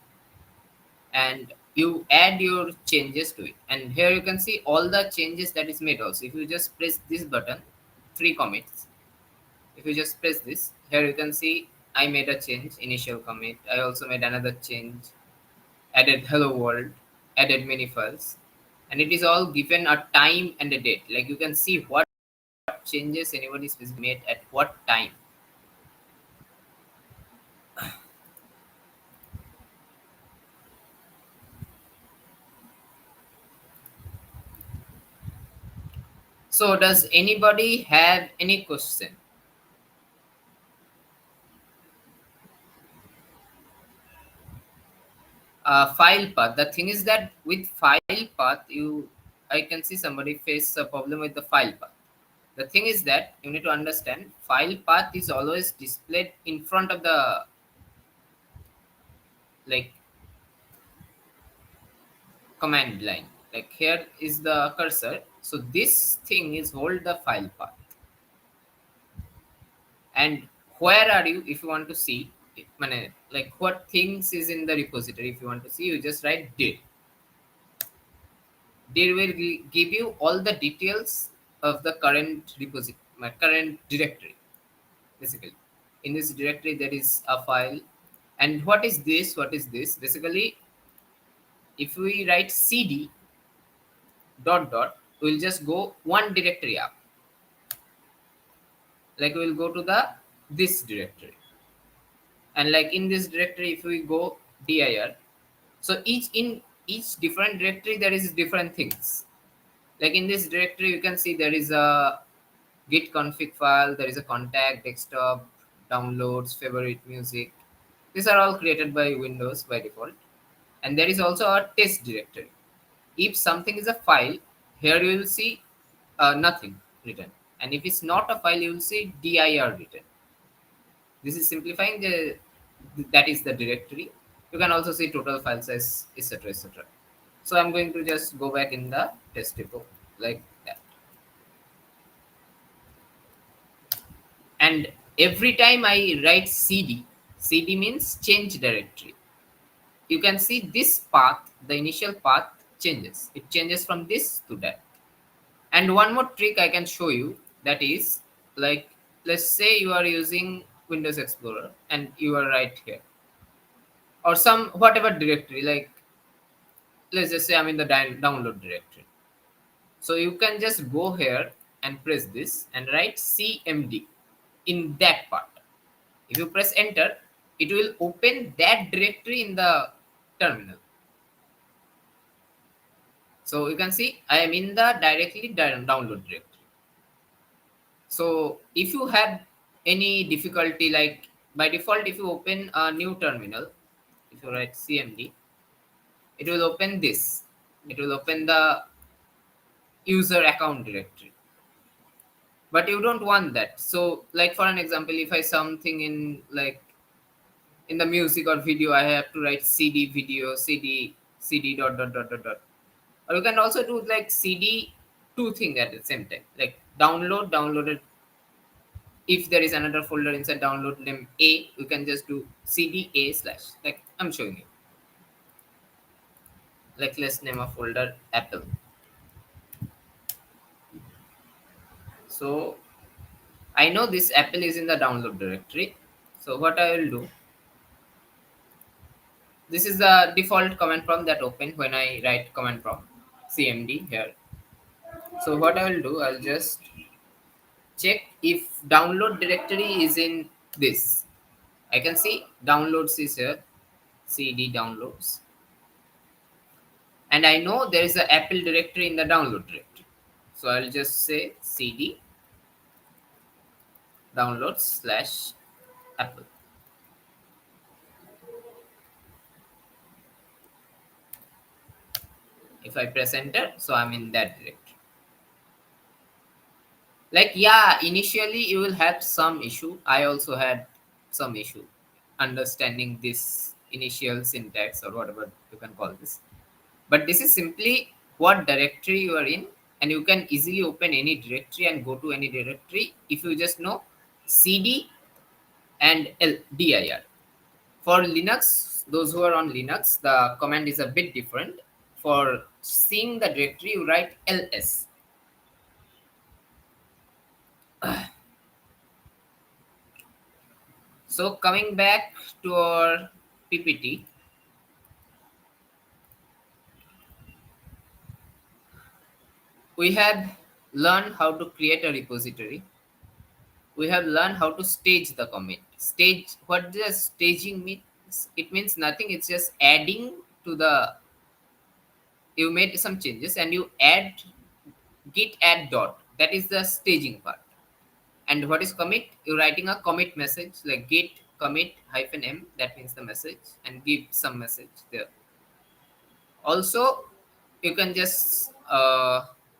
and you add your changes to it. And here you can see all the changes that is made also. If you just press this button, three commits. If you just press this, here you can see I made a change, initial commit. I also made another change, added hello world, added many files. And it is all given a time and a date. Like you can see what changes anyone is made at what time. So does anybody have any question? File path. The thing is that with file path, I can see somebody face a problem with the file path. The thing is that you need to understand file path is always displayed in front of the like command line. Like here is the cursor. So this thing is hold the file path. And where are you if you want to see it, like what things is in the repository? If you want to see, you just write dir. They will give you all the details of the current repository, my current directory. Basically, in this directory there is a file. And what is this? What is this? Basically, if we write cd dot dot, we'll just go one directory up. Like we'll go to the this directory, and like in this directory, if we go dir, so each different directory there is different things. Like in this directory, you can see there is a git config file, there is a contact, desktop, downloads, favorite music. These are all created by Windows by default. And there is also a test directory. If something is a file, here you will see nothing written. And if it's not a file, you will see dir written. This is simplifying that is the directory. You can also see total file size, etc. etc. So I'm going to just go back in the test repo like that. And every time I write cd means change directory. you can see this path, the initial path changes. It changes from this to that. And one more trick I can show you, that is, like, let's say you are using Windows Explorer and you are right here, or some whatever directory, like let's just say I'm in the download directory. So you can just go here and press this and write cmd in that part. If you press enter, it will open that directory in the terminal. So you can see I am in the directly download directory. So if you have any difficulty, like by default, if you open a new terminal, if you write cmd, it will open this. It will open the user account directory. But you don't want that. So like for an example, if I something in like in the music or video, I have to write cd video cd dot dot dot dot dot. Or you can also do like cd two thing at the same time, like downloaded. If there is another folder inside download name a, you can just do cd a slash, like I'm showing you. Like let's name a folder apple. So I know this apple is in the download directory. So what I will do, this is the default command prompt that open when I write command prompt cmd here. So what I will do, I'll just check if download directory is in this. I can see downloads is here, cd downloads, and I know there is a apple directory in the download directory. So I'll just say cd downloads slash apple. If I press enter, so I'm in that directory. Like, yeah, initially you will have some issue. I also had some issue understanding this initial syntax or whatever you can call this. But this is simply what directory you are in, and you can easily open any directory and go to any directory if you just know cd and dir. For Linux, those who are on Linux, the command is a bit different. For seeing the directory, you write ls. So coming back to our PPT, we have learned how to create a repository. We have learned how to stage the commit. Stage, what does staging mean? It means nothing. It's just adding to the, you made some changes and you add git add dot. That is the staging part. And what is commit? You're writing a commit message like git commit -m. That means the message, and give some message there. Also, you can just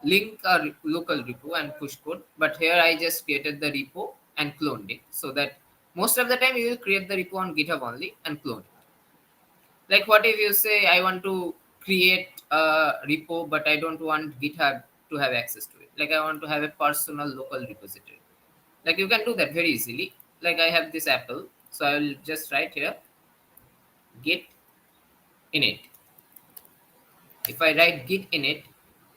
link a local repo and push code. But here I just created the repo and cloned it, so that most of the time you will create the repo on GitHub only and clone it. Like what if you say I want to create a repo, but I don't want GitHub to have access to it. Like I want to have a personal local repository. Like you can do that very easily. Like I have this apple, so I will just write here git init. If I write git init,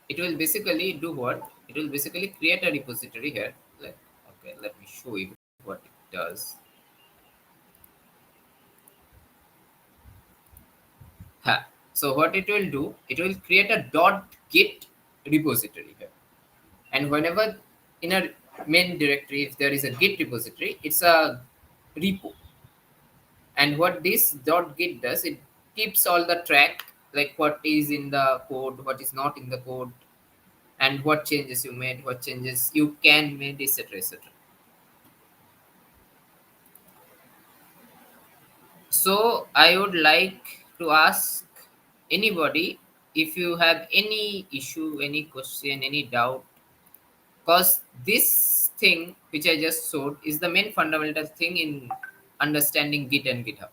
it will basically do what? It will basically create a repository here. Like, okay, let me show you what it does. So what it will do, it will create a .git repository here. And whenever in a main directory, if there is a git repository, it's a repo. And what this .git does, it keeps all the track, like what is in the code, what is not in the code, and what changes you made, what changes you can make, etc., etc. So I would like to ask anybody, if you have any issue, any question, any doubt, because this thing which I just showed is the main fundamental thing in understanding Git and GitHub.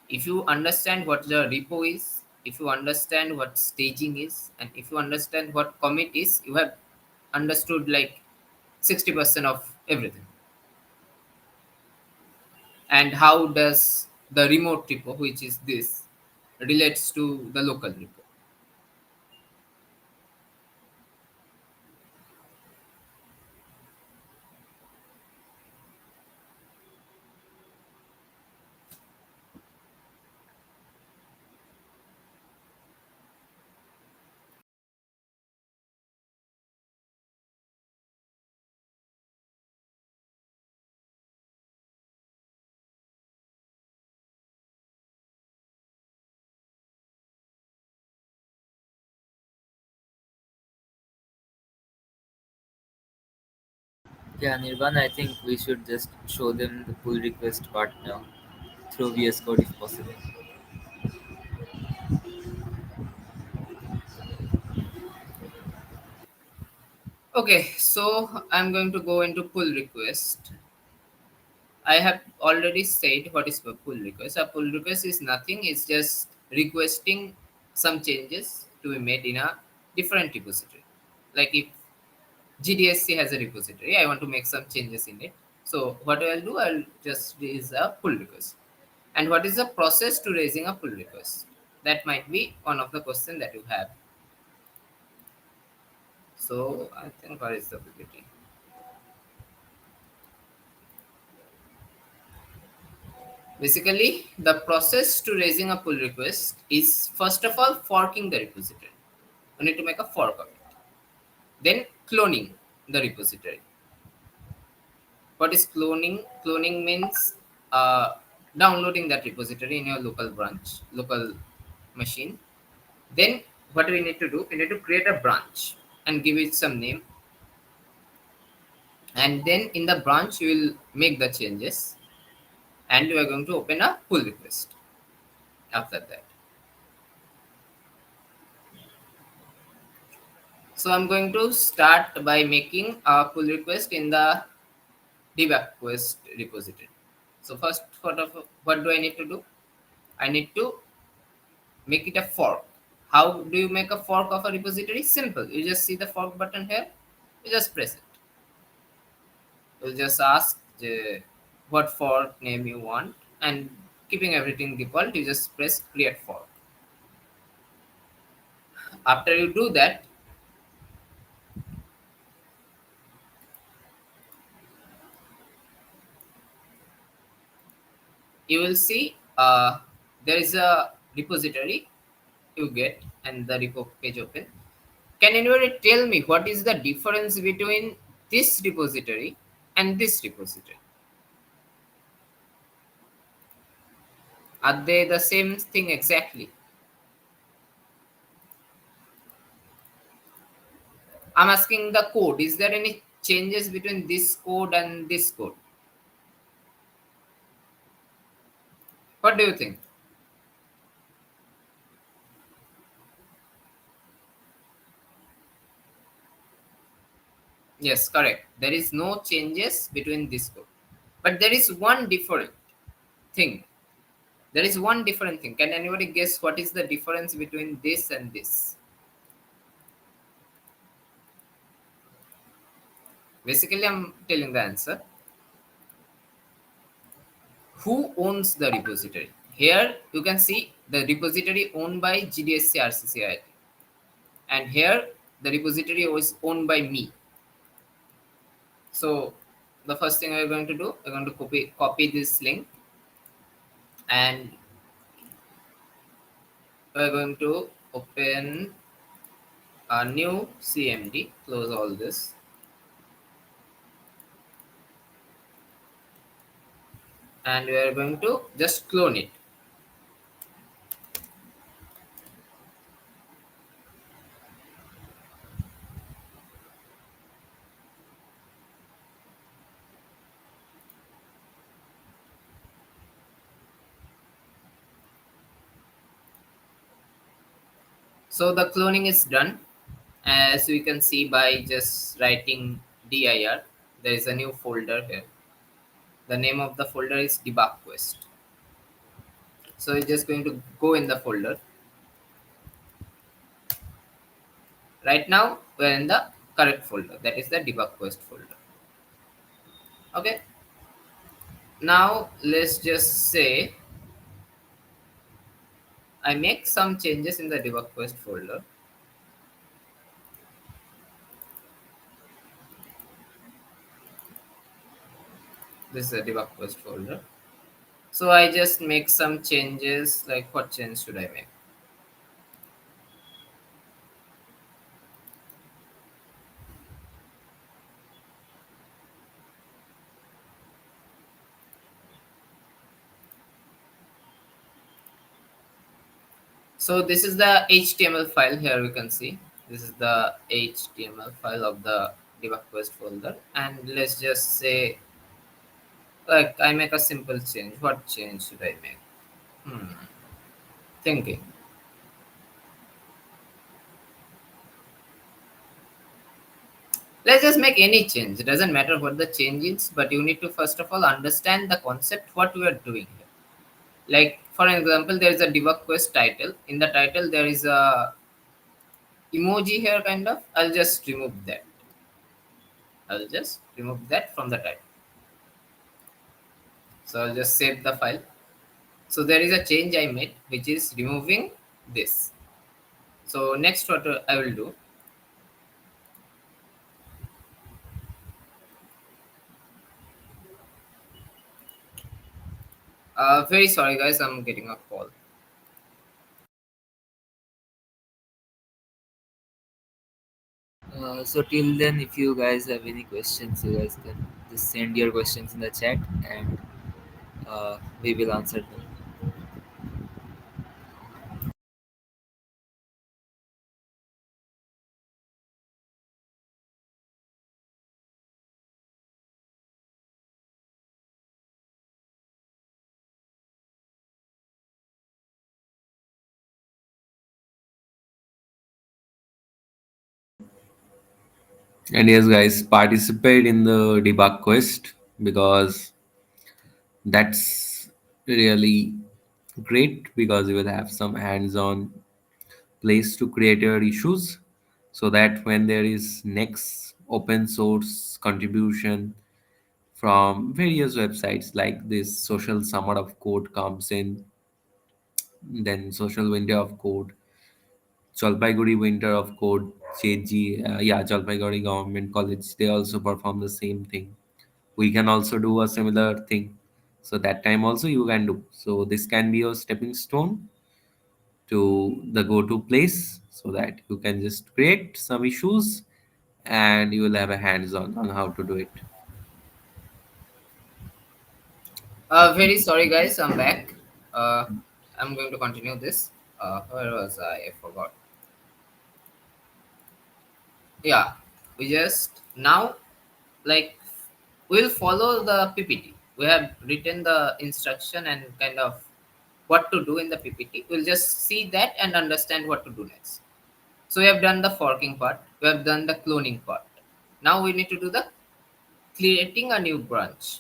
If you understand what the repo is, if you understand what staging is, and if you understand what commit is, you have understood like 60% of everything. And how does the remote repo, which is this, relates to the local repo. Yeah, Nirvana, I think we should just show them the pull request part now through VS Code if possible. Okay, so I'm going to go into pull request. I have already said what is a pull request. A pull request is nothing, it's just requesting some changes to be made in a different repository. Like if GDSC has a repository, I want to make some changes in it. So what I'll do, I'll just raise a pull request. And what is the process to raising a pull request? That might be one of the question that you have. So I think what is the ability? Basically, the process to raising a pull request is first of all forking the repository. You need to make a fork of it. Then cloning the repository. What is cloning? Cloning means downloading that repository in your local branch, local machine. Then what we need to do? We need to create a branch and give it some name. And then in the branch, you will make the changes. And we are going to open a pull request after that. So I'm going to start by making a pull request in the Debug Quest repository. So first, what do I need to do? I need to make it a fork. How do you make a fork of a repository? Simple. You just see the fork button here. You just press it. You'll just ask what fork name you want, and keeping everything default, you just press create fork. After you do that, you will see there is a repository you get and the repo page open. Can anybody tell me what is the difference between this repository and this repository? Are they the same thing exactly? I'm asking the code. Is there any changes between this code and this code? What do you think? Yes, correct. There is no changes between this code. But there is one different thing. There is one different thing. Can anybody guess what is the difference between this and this? Basically, I'm telling the answer. Who owns the repository? Here you can see the repository owned by GDSC RCCIT. And here the repository was owned by me. So the first thing we're going to do, we're going to copy this link, and we're going to open a new CMD, close all this, and we are going to just clone it. So the cloning is done, as we can see by just writing dir. There is a new folder here. The name of the folder is Debug Quest. So it's just going to go in the folder. Right now we're in the correct folder, that is the Debug Quest folder. Okay, now let's just say I make some changes in the Debug Quest folder. This is a Debug Quest folder. So I just make some changes. Like, what change should I make? So this is the HTML file. Here we can see this is the HTML file of the Debug Quest folder, and let's just say, like, I make a simple change. What change should I make? Thinking. Let's just make any change. It doesn't matter what the change is, but you need to first of all understand the concept, what we are doing here. Like, for example, there is a Debug Quest title. In the title, there is a emoji here, kind of. I'll just remove that. I'll just remove that from the title. So I'll just save the file. So there is a change I made, which is removing this. So next, what I will do, very sorry guys, I'm getting a call. So till then, if you guys have any questions, you guys can just send your questions in the chat, and we will answer them. And yes, guys, participate in the debug quest because that's really great because you will have some hands-on place to create your issues so that when there is next open source contribution from various websites like this social summer of code comes in, then social winter of code, Jalpaiguri winter of code, JG, yeah, Jalpaiguri government college, they also perform the same thing. We can also do a similar thing, so that time also you can do. So this can be your stepping stone to the go-to place so that you can just create some issues and you will have a hands-on on how to do it. Very sorry guys, I'm back. Uh, I'm going to continue this. Where was I forgot. Yeah, we just now, like, we'll follow the PPT. We have written the instruction and kind of what to do in the PPT. We'll just see that and understand what to do next. So we have done the forking part, we have done the cloning part. Now we need to do the creating a new branch.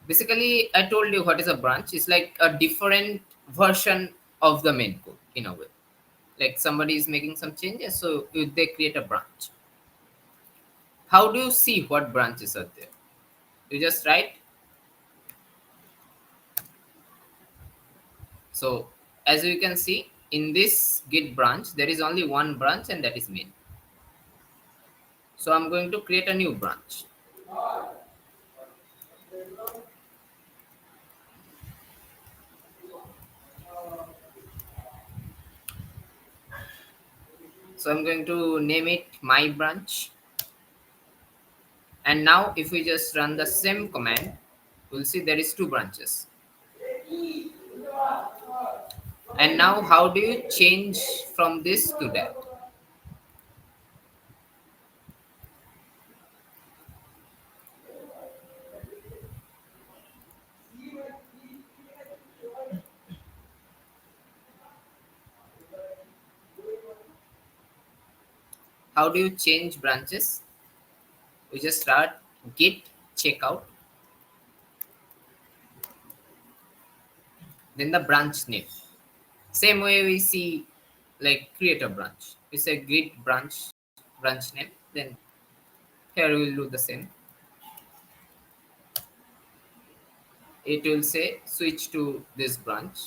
Basically, I told you what is a branch. It's like a different version of the main code in a way. Like, somebody is making some changes, so they create a branch. How do you see what branches are there? You just write. So as you can see in this Git branch, there is only one branch, and that is main. So I'm going to create a new branch. So I'm going to name it my branch. And now if we just run the same command, we'll see there is two branches. And now how do you change from this to that? How do you change branches? We just start git checkout, then the branch name. Same way we see, like, create a branch. We say git branch name. Then here we will do the same. It will say switch to this branch.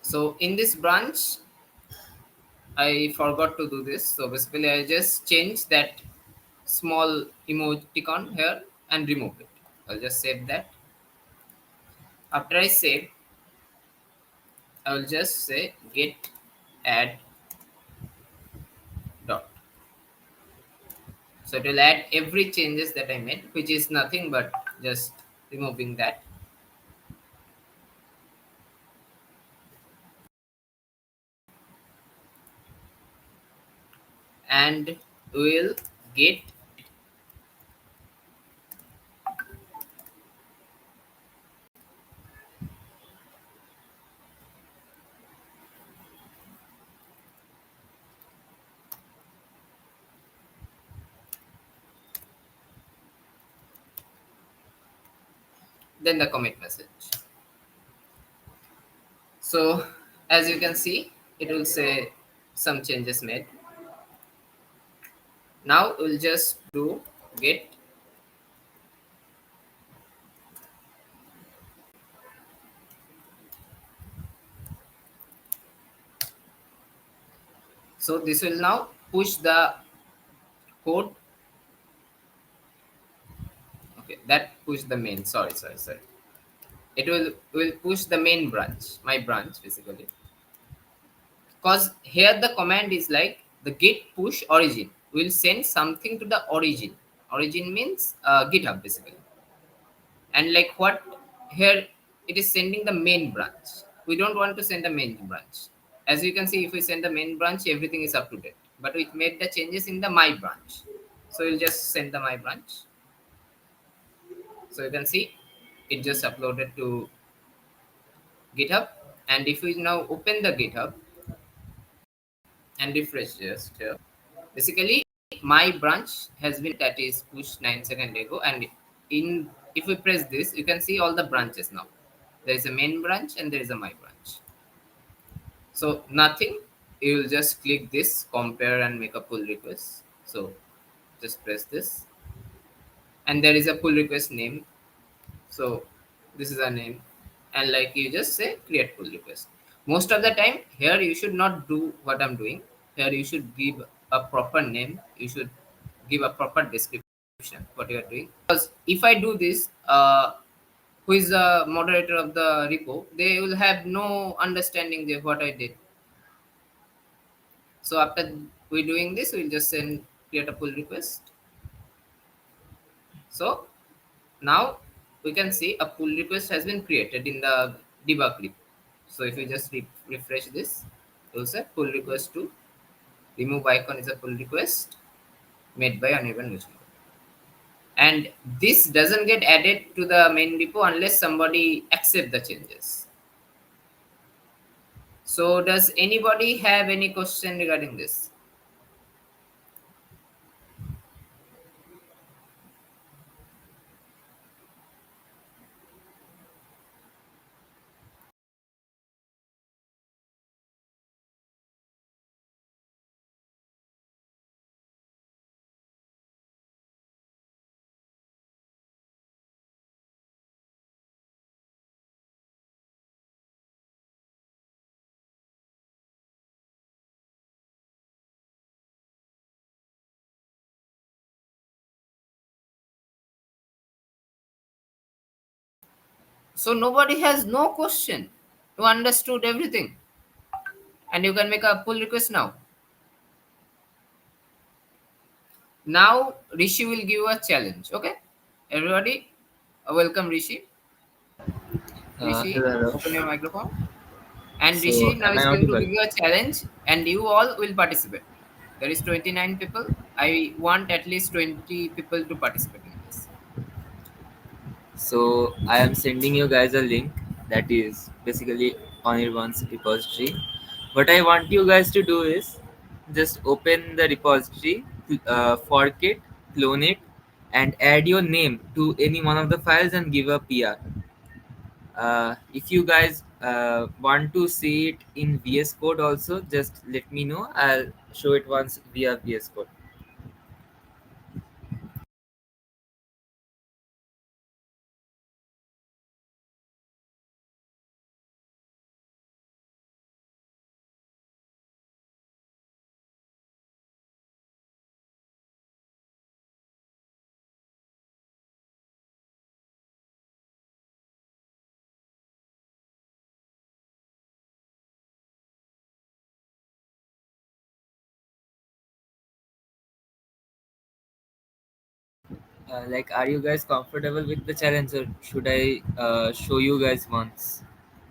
So in this branch, I forgot to do this. So basically, I just change that small emoticon here and remove it. I'll just save that. After I save, I will just say git add dot. So it will add every changes that I made, which is nothing but just removing that. And we'll get then the commit message. So as you can see, it will say some changes made. Now we'll just do git so this will now push the code. Okay, that push the main. Sorry. It will push the main branch, my branch basically. Because here the command is like the git push origin. We'll send something to the origin. Origin means GitHub basically. And like what here it is sending the main branch. We don't want to send the main branch. As you can see, if we send the main branch, everything is up to date. But we made the changes in the my branch. So we'll just send the my branch. So you can see it just uploaded to GitHub. And if we now open the GitHub and refresh just here, basically my branch has been that is pushed 9 seconds ago. And in if we press this, you can see all the branches now. There is a main branch and there is a my branch. So nothing, you will just click this compare and make a pull request. So just press this and there is a pull request name. So this is a name, and like you just say create pull request. Most of the time here you should not do what I'm doing. Here you should give a proper name. You should give a proper description what you are doing. Because if I do this, who is the moderator of the repo, they will have no understanding of what I did. So after we doing this, we'll just send create a pull request. So now we can see a pull request has been created in the debug repo. So if you just refresh this, it will say pull request to remove icon is a pull request made by uneven user. And this doesn't get added to the main repo unless somebody accept the changes. So does anybody have any question regarding this? So nobody has no question. You understood everything. And you can make a pull request now. Now Rishi will give a challenge. Okay, everybody, welcome Rishi. Rishi, Hello. open your microphone. And So, Rishi now am I is going to audible? give you a challenge, and you all will participate. There is 29 people. I want at least 20 people to participate in this. So, I am sending you guys a link that is basically on your one's repository. What I want you guys to do is just open the repository, fork it, clone it, and add your name to any one of the files and give a PR. If you guys want to see it in VS Code also, just let me know. I'll show it once via VS Code. Like, are you guys comfortable with the challenge, or should I show you guys once?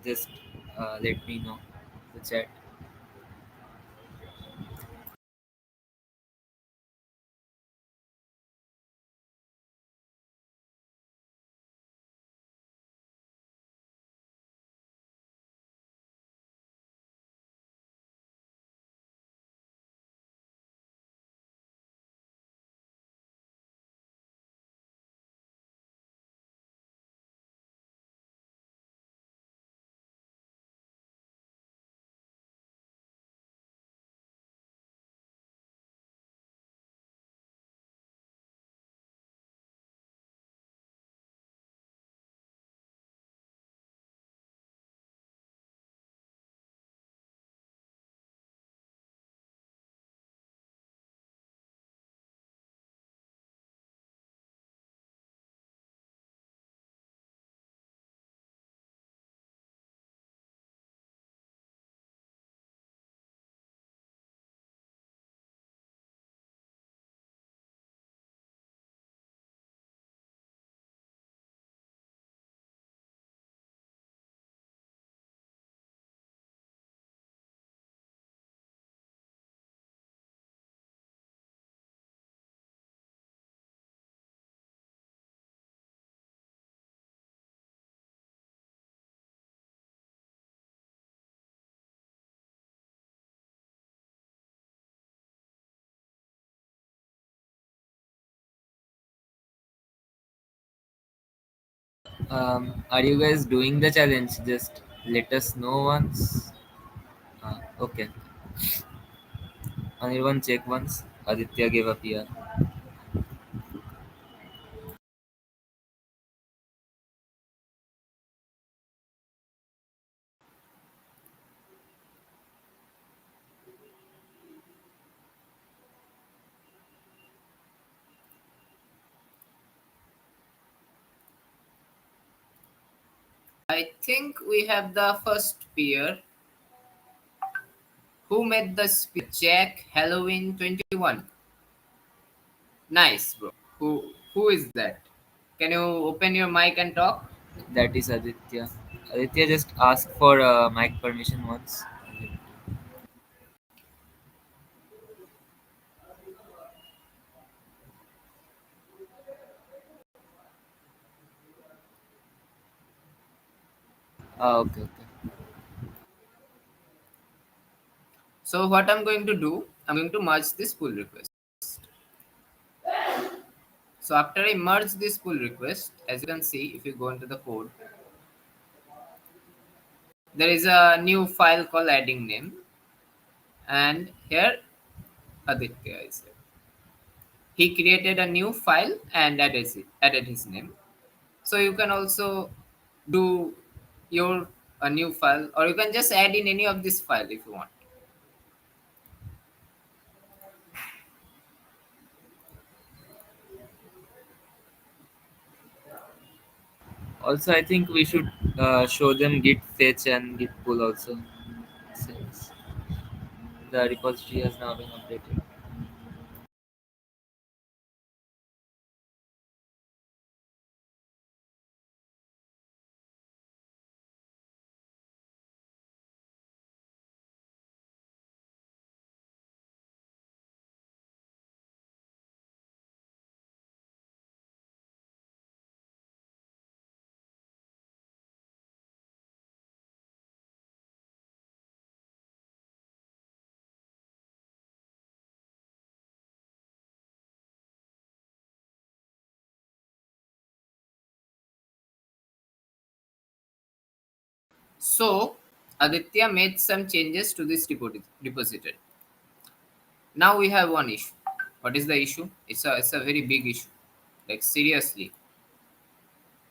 Just let me know the chat. Are you guys doing the challenge? Just let us know once. Okay. Anirban, check once. Aditya gave up here. I think we have the first peer who made the spear. Jack Halloween 21. Nice, bro. Who is that? Can you open your mic and talk? That is Aditya. Aditya, just ask for mic permission once. Okay, okay. So what I'm going to do, I'm going to merge this pull request. So after I merge this pull request, as you can see, if you go into the code, there is a new file called adding name, and here Aditya is there. He created a new file and added his name. So you can also do your a new file, or you can just add in any of this file if you want. Also, I think we should show them git fetch and git pull also, since the repository has now been updated. So Aditya made some changes to this repository. Now we have one issue. What is the issue? It's a very big issue. Like seriously,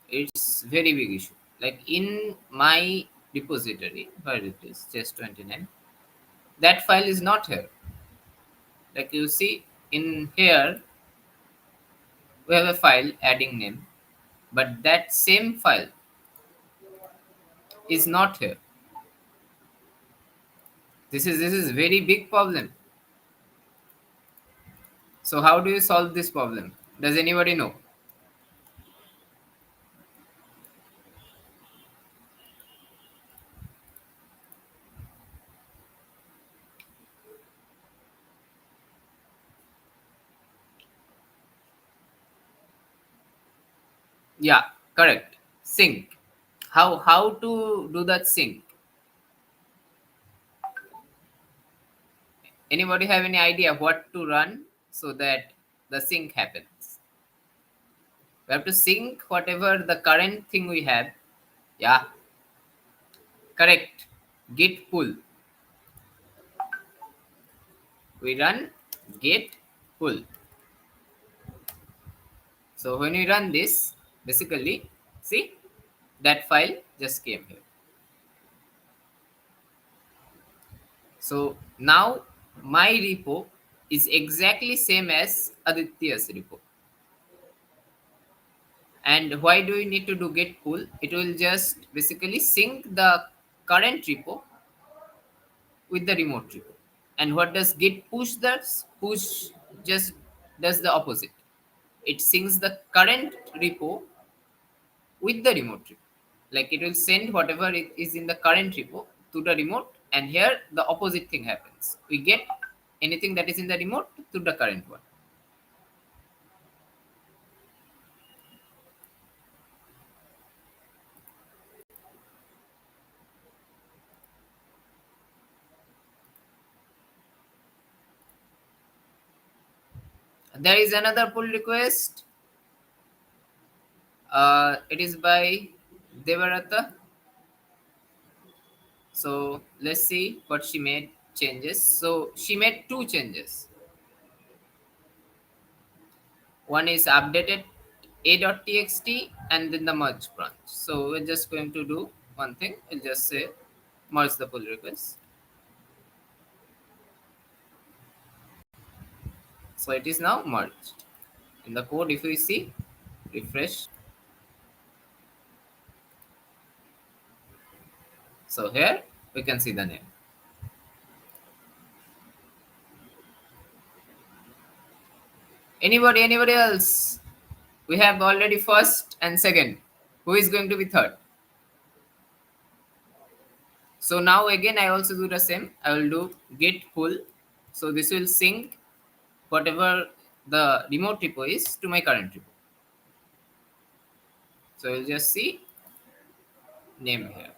it's very big issue. Like in my repository, where it is, just 29, that file is not here. Like you see in here, we have a file adding name, but that same file is not here. This is very big problem. So how do you solve this problem? Does anybody know? Yeah, correct. Sync. How to do that sync? Anybody have any idea what to run so that the sync happens? We have to sync whatever the current thing we have. Yeah, correct. Git pull. We run git pull. So when we run this, basically, see that file just came here. So now my repo is exactly same as Aditya's repo. And why do we need to do git pull? It will just basically sync the current repo with the remote repo. And what does git push does? Push just does the opposite. It syncs the current repo with the remote repo. Like it will send whatever it is in the current repo to the remote, and here the opposite thing happens. We get anything that is in the remote to the current one. There is another pull request. It is by Devarata. So let's see what she made changes. So she made two changes. One is updated a.txt and then the merge branch. So we're just going to do one thing. We'll just say merge the pull request. So it is now merged. In the code, if we see, refresh. So here we can see the name. Anybody else? We have already first and second. Who is going to be third? So now again, I also do the same. I will do git pull. So this will sync whatever the remote repo is to my current repo. So you'll just see name here.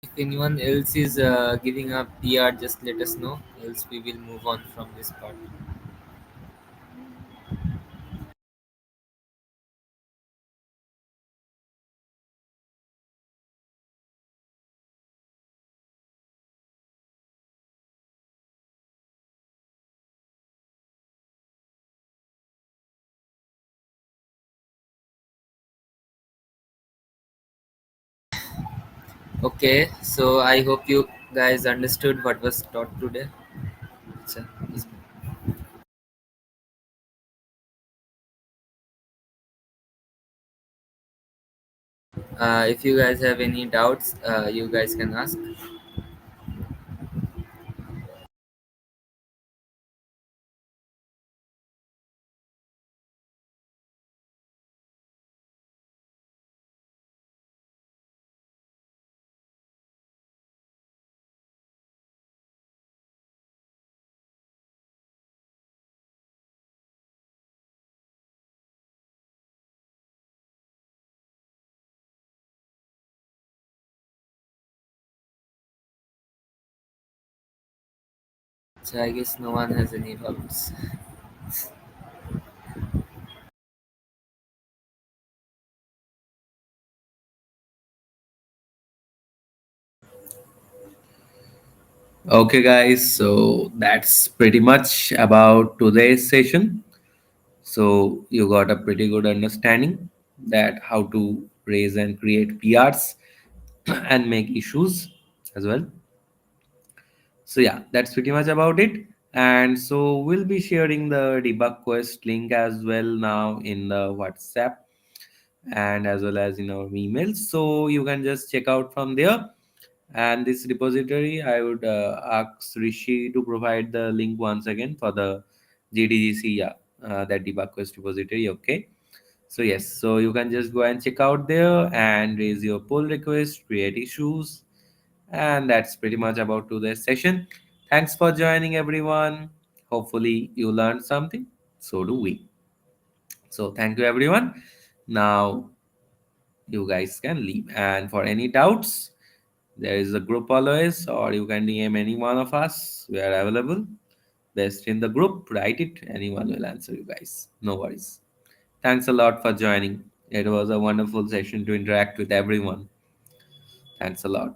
If anyone else is giving a PR, just let us know. Else we will move on from this part. Okay, so I hope you guys understood what was taught today. So, if you guys have any doubts, you guys can ask. So I guess no one has any doubts. Okay, guys, so that's pretty much about today's session. So you got a pretty good understanding that how to raise and create PRs and make issues as well. So yeah, that's pretty much about it. And so we'll be sharing the debug quest link as well now in the WhatsApp and as well as in our emails. So you can just check out from there. And this repository, I would ask Rishi to provide the link once again for the GDGC, yeah, that debug quest repository. Okay. So yes, so you can just go and check out there and raise your pull request, create issues, and that's pretty much about today's session. Thanks for joining, everyone. Hopefully, you learned something. So do we. So, thank you, everyone. Now, you guys can leave. And for any doubts, there is a group always, or you can DM any one of us. We are available. Best in the group, write it. Anyone will answer you guys. No worries. Thanks a lot for joining. It was a wonderful session to interact with everyone. Thanks a lot.